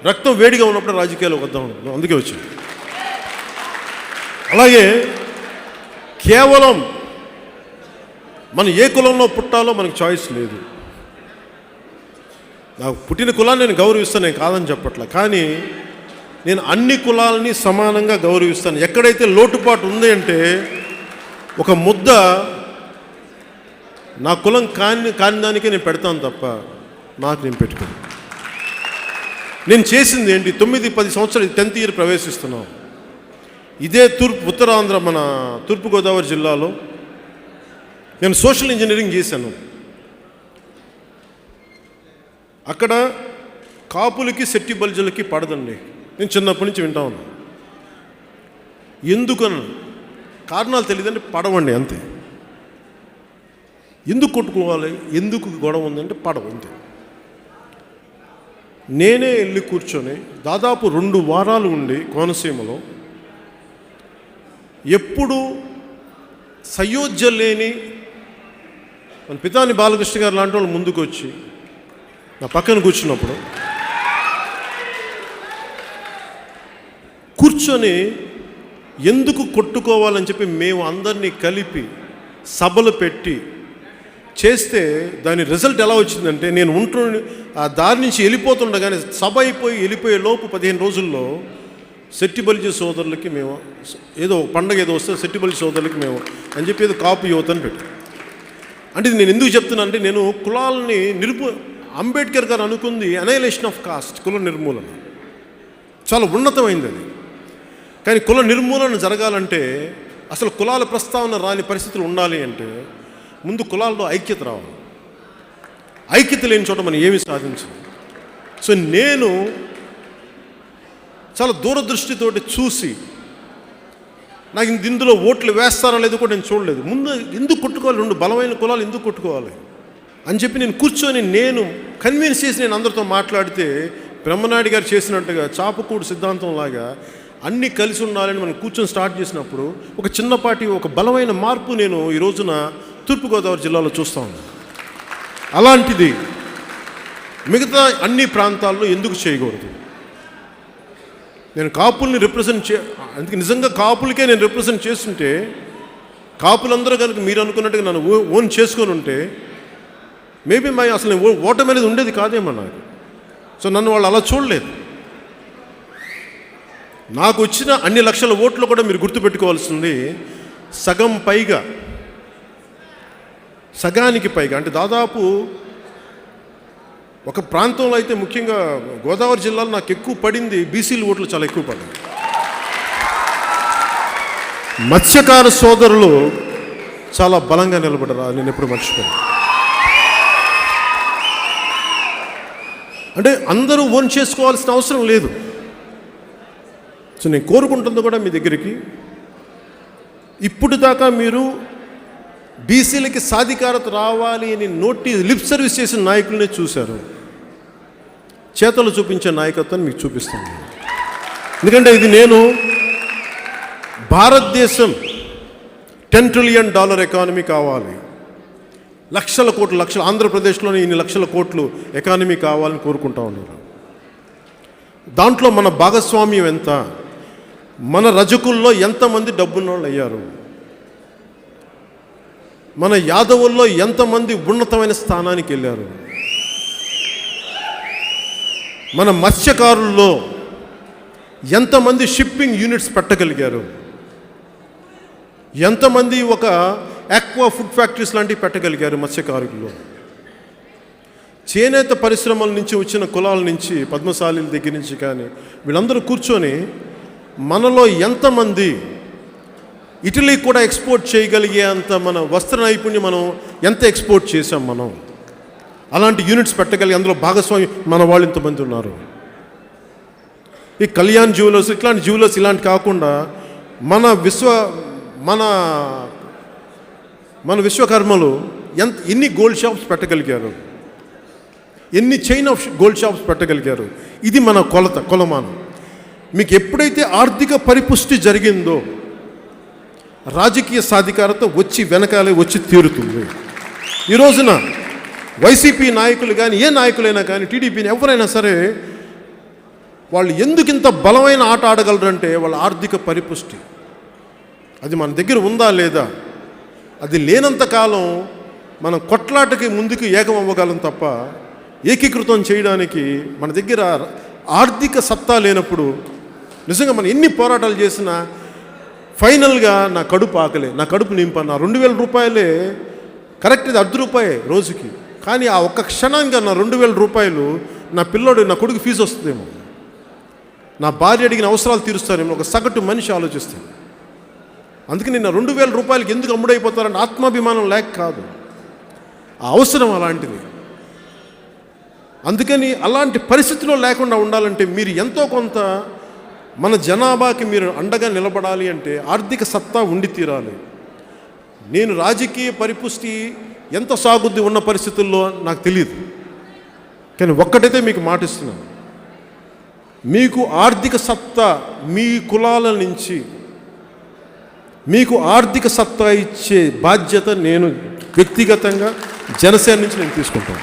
రక్తం వేడిగా ఉన్నప్పుడు రాజకీయాలకు వద్దాం అనుకున్నాను, అందుకే వచ్చాను. అలాగే కేవలం మనం ఏ కులంలో పుట్టాలో మనకు చాయిస్ లేదు. నాకు పుట్టిన కులాన్ని నేను గౌరవిస్తాను, నేను కాదని చెప్పట్లా. కానీ నేను అన్ని కులాలని సమానంగా గౌరవిస్తాను. ఎక్కడైతే లోటుపాటు ఉంది అంటే ఒక ముద్ద నా కులం కాని దానికే నేను పెడతాను తప్ప నాకు నేను పెట్టుకోను. నేను చేసింది ఏంటి? 9-10 సంవత్సరాలు 10th ఇయర్ ప్రవేశిస్తున్నాం. ఇదే ఉత్తరాంధ్ర మన తూర్పుగోదావరి జిల్లాలో నేను సోషల్ ఇంజనీరింగ్ చేశాను. అక్కడ కాపులకి సెట్టి బల్జులకి పడదండి. నేను చిన్నప్పటి నుంచి వింటా ఉన్నాను. ఎందుకని కారణాలు తెలియదండి, పడవండి అంతే. ఎందుకు కొట్టుకోవాలి, ఎందుకు గొడవ ఉందంటే పడవ అంతే. నేనే వెళ్ళి కూర్చొని దాదాపు 2 వారాలు ఉండి కోనసీమలో ఎప్పుడు సయోధ్య లేని మన పితాని బాలకృష్ణ గారు లాంటి వాళ్ళు ముందుకు వచ్చి నా పక్కన కూర్చొని ఎందుకు కొట్టుకోవాలని చెప్పి మేము అందరినీ కలిపి సభలు పెట్టి చేస్తే దాని రిజల్ట్ ఎలా వచ్చిందంటే, నేను ఆ దారి నుంచి వెళ్ళిపోతుండగానే సభ వెళ్ళిపోయే లోపు 15 రోజుల్లో సెట్టిబలిజీ సోదరులకి మేము ఏదో పండగ ఏదో వస్తే సెట్టిబలిజీ సోదరులకి మేము అని చెప్పి ఏదో కాపు యువతని పెట్టి. అంటే నేను ఎందుకు చెప్తున్నా అంటే, నేను కులాలని అంబేద్కర్ గారు అనుకుంది అనైలేషన్ ఆఫ్ కాస్ట్, కుల నిర్మూలన చాలా ఉన్నతమైంది అది. కానీ కుల నిర్మూలన జరగాలంటే, అసలు కులాల ప్రస్తావన రాని పరిస్థితులు ఉండాలి అంటే ముందు కులాల్లో ఐక్యత రావాలి. ఐక్యత లేని చోట మనం ఏమీ సాధించాలి. సో నేను చాలా దూరదృష్టితోటి చూసి, నాకు ఇందులో ఓట్లు వేస్తారో లేదో కూడా నేను చూడలేదు. ముందు ఎందుకు కొట్టుకోవాలి, 2 బలమైన కులాలు ఎందుకు కొట్టుకోవాలి అని చెప్పి నేను కూర్చొని నేను కన్విన్స్ చేసి నేను అందరితో మాట్లాడితే, బ్రహ్మనాయుడు గారు చేసినట్టుగా చాపకూడు సిద్ధాంతం లాగా అన్నీ కలిసి ఉండాలని మనం కూర్చొని స్టార్ట్ చేసినప్పుడు ఒక చిన్నపాటి ఒక బలమైన మార్పు నేను ఈ రోజున తూర్పుగోదావరి జిల్లాలో చూస్తూ ఉన్నాను. అలాంటిది మిగతా అన్ని ప్రాంతాల్లో ఎందుకు చేయకూడదు? నేను కాపుల్ని అందుకే నిజంగా కాపులకే నేను రిప్రజెంట్ చేస్తుంటే, కాపులందరూ కనుక మీరు అనుకున్నట్టుగా నన్ను ఓన్ చేసుకొని ఉంటే మేబీ అసలు ఓటమి అనేది ఉండేది కాదేమో నాకు. సో నన్ను వాళ్ళు అలా చూడలేదు. నాకు వచ్చిన అన్ని లక్షల ఓట్లు కూడా మీరు గుర్తుపెట్టుకోవాల్సింది, సగానికి పైగా అంటే దాదాపు ఒక ప్రాంతంలో అయితే ముఖ్యంగా గోదావరి జిల్లాలో నాకు ఎక్కువ పడింది, బీసీల ఓట్లు చాలా ఎక్కువ పడ్డాయి. మత్స్యకార సోదరులు చాలా బలంగా నిలబడ్డారు, నేను ఎప్పుడు మర్చిపోయాను. అంటే అందరూ ఓన్ చేసుకోవాల్సిన అవసరం లేదు. సో నేను కోరుకుంటుంది కూడా మీ దగ్గరికి, ఇప్పుడు దాకా మీరు బీసీలకి సాధికారత రావాలి అని లిప్ సర్వీస్ చేసిన నాయకులనే చూశారు. చేతలు చూపించే నాయకత్వాన్ని మీకు చూపిస్తాను. ఎందుకంటే ఇది నేను భారతదేశం $10 trillion ఎకానమీ కావాలి, లక్షల ఆంధ్రప్రదేశ్లోని ఇన్ని లక్షల కోట్లు ఎకానమీ కావాలని కోరుకుంటా ఉన్నారు. దాంట్లో మన భాగస్వామ్యం ఎంత? మన రజకుల్లో ఎంతమంది డబ్బున్న వాళ్ళు అయ్యారు? మన యాదవుల్లో ఎంతమంది ఉన్నతమైన స్థానానికి వెళ్ళారు? మన మత్స్యకారుల్లో ఎంతమంది షిప్పింగ్ యూనిట్స్ పెట్టగలిగారు? ఎంతమంది ఒక ఆక్వా ఫుడ్ ఫ్యాక్టరీస్ లాంటివి పెట్టగలిగారు మత్స్యకారుల్లో? చేనేత పరిశ్రమల నుంచి వచ్చిన కులాల నుంచి, పద్మశాలీల దగ్గర నుంచి కానీ వీళ్ళందరూ కూర్చొని మనలో ఎంతమంది ఇటలీ కూడా ఎక్స్పోర్ట్ చేయగలిగే అంత మన వస్త్ర నైపుణ్యం మనం ఎంత ఎక్స్పోర్ట్ చేసాం మనం, అలాంటి యూనిట్స్ పెట్టగలిగి అందులో భాగస్వామి మన వాళ్ళు ఇంతమంది ఉన్నారు. ఈ కళ్యాణ్ జ్యువెలర్స్ ఇట్లాంటి జ్యువెలర్స్ ఇలాంటి కాకుండా మన విశ్వకర్మలు ఎన్ని గోల్డ్ షాప్స్ పెట్టగలిగారు, ఎన్ని చైన్ ఆఫ్ గోల్డ్ షాప్స్ పెట్టగలిగారు. ఇది మన కొలమానం. మీకు ఎప్పుడైతే ఆర్థిక పరిపుష్టి జరిగిందో రాజకీయ సాధికారత వెనకాలే వచ్చి తీరుతుంది. ఈ రోజున వైసీపీ నాయకులు కానీ ఏ నాయకులైనా కానీ టీడీపీని ఎవరైనా సరే వాళ్ళు ఎందుకు ఇంత బలమైన ఆట ఆడగలరంటే వాళ్ళ ఆర్థిక పరిపుష్టి. అది మన దగ్గర ఉందా లేదా, అది లేనంత కాలం మనం కొట్లాటకి ముందుకు ఏకం అవ్వగలం తప్ప ఏకీకృతం చేయడానికి మన దగ్గర ఆర్థిక సత్తా లేనప్పుడు నిజంగా మనం ఎన్ని పోరాటాలు చేసినా ఫైనల్గా నా కడుపు ఆకలే, నా కడుపు నింపన్నా 2,000 రూపాయలే కరెక్ట్, ఇది ₹1 రోజుకి. కానీ ఆ ఒక్క క్షణంగా నా 2,000 రూపాయలు నా పిల్లోడు నా కొడుకు ఫీజు వస్తుందేమో, నా భార్య అడిగిన అవసరాలు తీరుస్తారేమో ఒక సగటు మనిషి ఆలోచిస్తాను. అందుకని నా 2,000 రూపాయలకి ఎందుకు అమ్ముడైపోతారంటే ఆత్మాభిమానం లేక కాదు, ఆ అవసరం అలాంటిది. అందుకని అలాంటి పరిస్థితిలో లేకుండా ఉండాలంటే మీరు ఎంతో కొంత మన జనాభాకి మీరు అండగా నిలబడాలి అంటే ఆర్థిక సత్తా ఉండి తీరాలి. నేను రాజకీయ పరిపుష్టి ఎంత సాగుద్ది ఉన్న పరిస్థితుల్లో నాకు తెలియదు, కానీ ఒక్కటైతే మీకు మాటిస్తున్నాను, మీకు ఆర్థిక సత్తా మీ కులాల నుంచి మీకు ఆర్థిక సత్తా ఇచ్చే బాధ్యత నేను వ్యక్తిగతంగా జనసేన నుంచి నేను తీసుకుంటాను.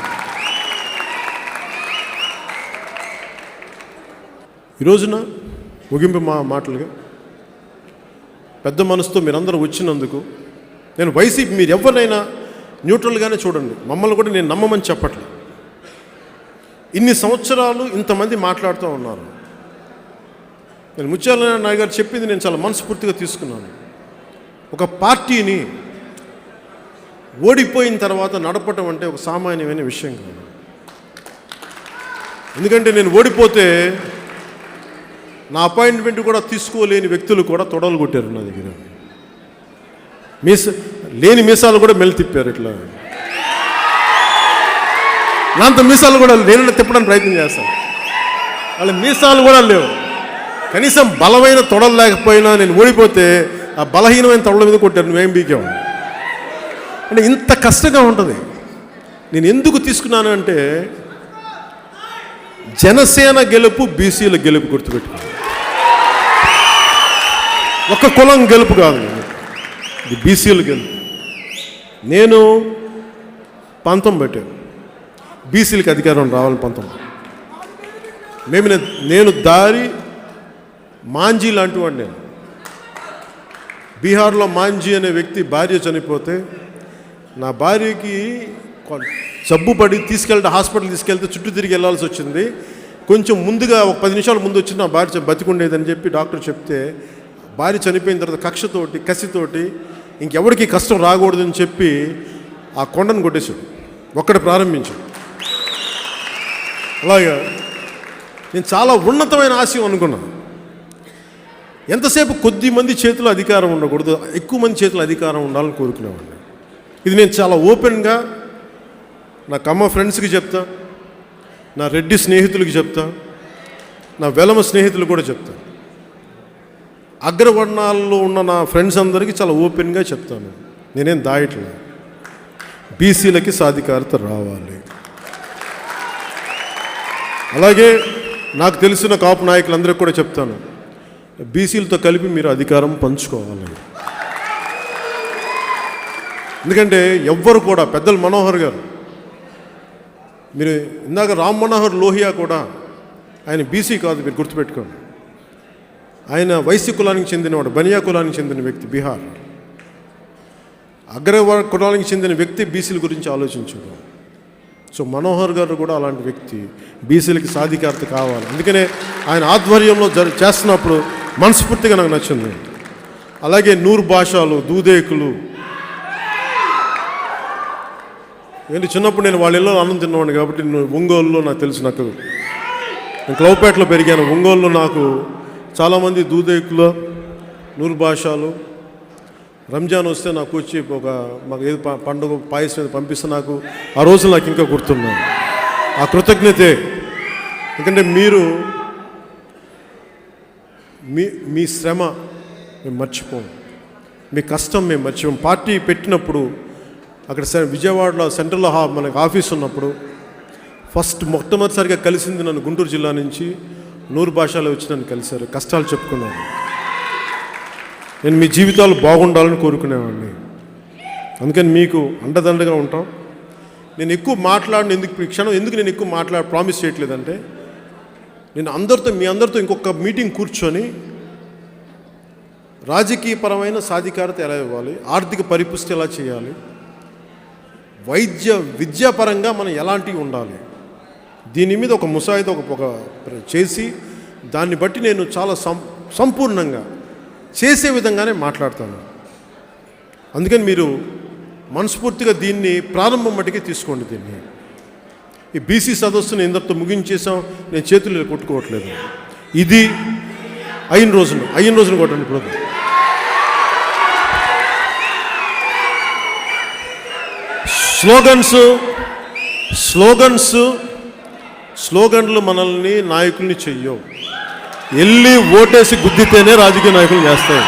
ఈ రోజున ముగింపు మాటలుగా పెద్ద మనసుతో మీరందరూ వచ్చినందుకు నేను వైసీపీ మీరు ఎవరినైనా న్యూట్రల్గానే చూడండి, మమ్మల్ని కూడా నేను నమ్మమని చెప్పట్లేదు. ఇన్ని సంవత్సరాలు ఇంతమంది మాట్లాడుతూ ఉన్నారు. నేను ముత్యాల నాయుడు గారు చెప్పింది నేను చాలా మనస్ఫూర్తిగా తీసుకున్నాను. ఒక పార్టీని ఓడిపోయిన తర్వాత నడపటం అంటే ఒక సామాన్యమైన విషయం కాదు. ఎందుకంటే నేను ఓడిపోతే నా అపాయింట్మెంట్ కూడా తీసుకోలేని వ్యక్తులు కూడా తొడలు కొట్టారు నా దగ్గర. లేని మీసాలు కూడా మెల్లి తిప్పారు. ఇట్లా నాంత మీసాలు కూడా నేను తిప్పడానికి ప్రయత్నం చేస్తాను, వాళ్ళ మీసాలు కూడా లేవు. కనీసం బలమైన తొడలు లేకపోయినా నేను ఓడిపోతే ఆ బలహీనమైన తొడల మీద కొట్టారు, నువ్వేం బీకావు అంటే ఇంత కష్టంగా ఉంటుంది. నేను ఎందుకు తీసుకున్నాను అంటే జనసేన గెలుపు బీసీల గెలుపు గుర్తుపెట్టుకున్నాను. ఒక కులం గెలుపు కాదు, ఇది బీసీల గెలుపు. నేను పంతం పెట్టాను బీసీలకు అధికారం రావాలని పంతం. నేను దారి మాంజీ లాంటి వాడు. నేను బీహార్లో మాంజీ అనే వ్యక్తి భార్య చనిపోతే నా భార్యకి జబ్బు పడి హాస్పిటల్ తీసుకెళ్తే చుట్టూ తిరిగి వెళ్ళాల్సి వచ్చింది. కొంచెం ముందుగా ఒక 10 నిమిషాల ముందు వచ్చి నా భార్య బతికుండేదని చెప్పి డాక్టర్ చెప్తే భార్య చనిపోయిన తర్వాత కసితోటి ఇంకెవరికి కష్టం రాకూడదని చెప్పి ఆ కొండను కొట్టేశాడు, ఒక్కటి ప్రారంభించాడు. అలాగా నేను చాలా ఉన్నతమైన ఆశయం అనుకున్నాను. ఎంతసేపు కొద్ది మంది చేతిలో అధికారం ఉండకూడదు, ఎక్కువ మంది చేతిలో అధికారం ఉండాలని కోరుకునేవాడిని. ఇది నేను చాలా ఓపెన్గా నా కమ్మ ఫ్రెండ్స్కి చెప్తా, నా రెడ్డి స్నేహితులకి చెప్తా, నా వెలమ స్నేహితులు కూడా చెప్తా, అగ్రవర్ణాల్లో ఉన్న నా ఫ్రెండ్స్ అందరికీ చాలా ఓపెన్గా చెప్తాను. నేనేం దాయట్లే, బీసీలకి సాధికారత రావాలి. అలాగే నాకు తెలిసిన కాపు నాయకులందరికీ కూడా చెప్తాను, బీసీలతో కలిపి మీరు అధికారం పంచుకోవాలి. ఎందుకంటే ఎవ్వరు కూడా పెద్దలు మనోహర్ గారు, మీరు ఇందాక రామ్ మనోహర్ లోహియా కూడా ఆయన బీసీ కాదు, మీరు గుర్తుపెట్టుకోండి. ఆయన వైశ్య కులానికి చెందినవాడు, బనియా కులానికి చెందిన వ్యక్తి, బీహార్ అగ్రవర్ణ కులానికి చెందిన వ్యక్తి బీసీల గురించి ఆలోచించాడు. సో మనోహర్ గారు కూడా అలాంటి వ్యక్తి, బీసీలకి సాధికారత కావాలి. అందుకనే ఆయన ఆధ్వర్యంలో చేస్తున్నప్పుడు మనస్ఫూర్తిగా నాకు నచ్చింది. అలాగే నూరు భాషలు, దూదేకులు, ఏంటి చిన్నప్పుడు నేను వాళ్ళ ఇళ్ళలో అన్నం తిన్నవాడిని కాబట్టి ఒంగోలులో నాకు తెలుసు. నాకు నేను క్లౌపేటలో పెరిగాను. ఒంగోలులో నాకు చాలామంది దూదేకులు, నూరు భాషలు రంజాన్ వస్తే నాకు వచ్చి మాకు ఏది పండుగ పాయసం పంపిస్తే నాకు ఆ రోజు నాకు ఇంకా గుర్తున్నాను. ఆ కృతజ్ఞతే. ఎందుకంటే మీరు మీ శ్రమ మేము మర్చిపోం, మీ కష్టం మేము మర్చిపోం. పార్టీ పెట్టినప్పుడు అక్కడ విజయవాడలో సెంట్రల్ మనకి ఆఫీస్ ఉన్నప్పుడు మొట్టమొదటిసారిగా కలిసింది నన్ను గుంటూరు జిల్లా నుంచి నూరు భాషలో వచ్చి నన్ను కలిశారు. కష్టాలు చెప్పుకున్నాను. నేను మీ జీవితాలు బాగుండాలని కోరుకునేవాడిని. అందుకని మీకు అండదండగా ఉంటాం. నేను ఎక్కువ మాట్లాడిన ఈ క్షణం ఎందుకు నేను ఎక్కువ ప్రామిస్ చేయట్లేదంటే, నేను మీ అందరితో ఇంకొక మీటింగ్ కూర్చొని రాజకీయపరమైన సాధికారత ఎలా ఇవ్వాలి, ఆర్థిక పరిపుష్టి ఎలా చేయాలి, విద్యాపరంగా మనం ఎలాంటివి ఉండాలి, దీని మీద ఒక ముసాయిదా ఒక చేసి దాన్ని బట్టి నేను చాలా సంపూర్ణంగా చేసే విధంగానే మాట్లాడతాను. అందుకని మీరు మనస్ఫూర్తిగా దీన్ని ప్రారంభం మటుకే తీసుకోండి. దీన్ని ఈ బీసీ సదస్సును ఇందరితో ముగించేసాం. నేను చేతులు కొట్టుకోవట్లేదు. ఇది అయిన రోజున కొట్టండి. ఇప్పుడు స్లోగన్లు మనల్ని నాయకుల్ని చెయ్యవు. వెళ్ళి ఓటేసి గుద్దితేనే రాజకీయ నాయకులు చేస్తాయి.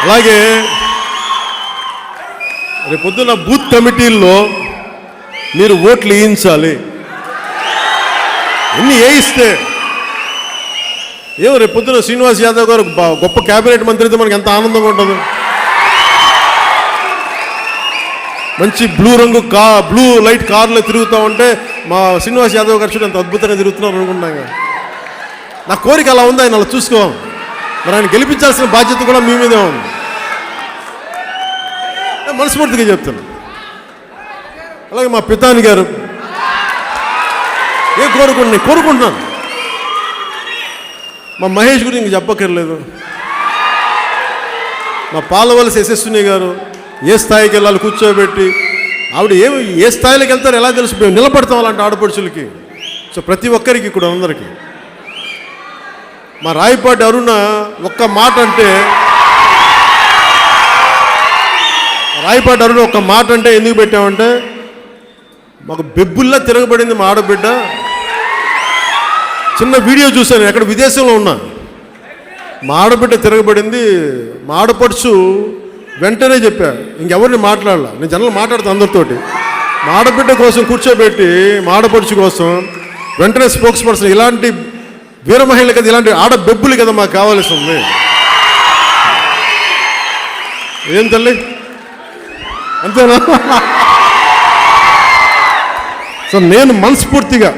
అలాగే రేపొద్దున బూత్ కమిటీల్లో మీరు ఓట్లు వేయించాలి. ఎన్ని వేయిస్తే రేపొద్దున శ్రీనివాస్ యాదవ్ గారు గొప్ప క్యాబినెట్ మంత్రి అయితే మనకి ఎంత ఆనందంగా ఉంటుంది. మంచి బ్లూ లైట్ కార్లో తిరుగుతూ ఉంటే మా శ్రీనివాస్ యాదవ్ గారు చూడండి ఎంత అద్భుతంగా తిరుగుతున్నారు అనుకుంటున్నాగా. నా కోరిక అలా ఉంది. ఆయన అలా చూసుకోవాలి. మరి ఆయన గెలిపించాల్సిన బాధ్యత కూడా మీ మీదే ఉంది. మనస్ఫూర్తిగా చెప్తాను. అలాగే మా పితాని గారు కోరుకుంటున్నాను. మా మహేష్ గురించి ఇంక చెప్పక్కర్లేదు. మా పాలవలసి యశస్విని గారు ఏ స్థాయికి వెళ్ళాలి కూర్చోబెట్టి ఆవిడ ఏ స్థాయిలోకి వెళ్తారో ఎలా తెలుసు, మేము నిలబడతాం అలాంటి ఆడపడుచులకి. సో ప్రతి ఒక్కరికి ఇక్కడ అందరికీ. మా రాయపాటి అరుణ ఒక్క మాట అంటే ఎందుకు పెట్టామంటే, మాకు బెబ్బుల్లా తిరగబడింది మా ఆడబిడ్డ. చిన్న వీడియో చూశాను, ఎక్కడ విదేశంలో ఉన్నా. మా ఆడబిడ్డ తిరగబడింది. మా ఆడపడుచు వెంటనే చెప్పా, ఇంకెవరిని మాట్లాడాల. నేను జనరల్ మాట్లాడతాను అందరితోటి. మా ఆడబిడ్డ కోసం కూర్చోబెట్టి మా ఆడపడుచు కోసం వెంటనే స్పోక్స్ పర్సన్, ఇలాంటి వీర మహిళలు కదా, ఇలాంటి ఆడబెబ్బులు కదా మాకు కావాల్సి ఉంది. ఏం తల్లి అంతేనా? సో నేను మనస్ఫూర్తిగా,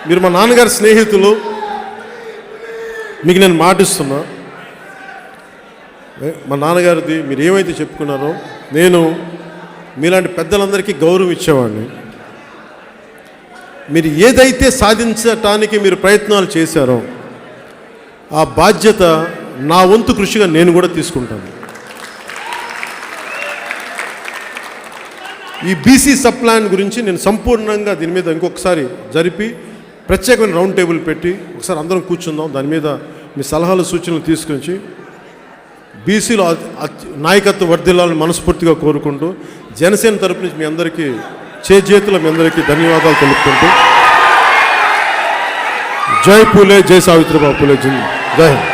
మీరు మా నాన్నగారి స్నేహితులు, మీకు నేను మాటిస్తున్నా. మా నాన్నగారిది మీరు ఏమైతే చెప్పుకున్నారో, నేను మీలాంటి పెద్దలందరికీ గౌరవం ఇచ్చేవాడిని. మీరు ఏదైతే సాధించటానికి మీరు ప్రయత్నాలు చేశారో ఆ బాధ్యత నా వంతు కృషిగా నేను కూడా తీసుకుంటాను. ఈ బీసీ సబ్ ప్లాన్ గురించి నేను సంపూర్ణంగా దీని మీద ఇంకొకసారి జరిపి ప్రత్యేకమైన రౌండ్ టేబుల్ పెట్టి ఒకసారి అందరం కూర్చుందాం. దాని మీద మీ సలహాలు సూచనలు తీసుకొచ్చి బీసీలో నాయకత్వం వర్ధిల్లాలని మనస్ఫూర్తిగా కోరుకుంటూ, జనసేన తరపు నుంచి మీ అందరికీ చేతుల మీ అందరికీ ధన్యవాదాలు తెలుపుకుంటూ, జై పూలే, జై సావిత్రిబాయి పూలే, జై హింద్.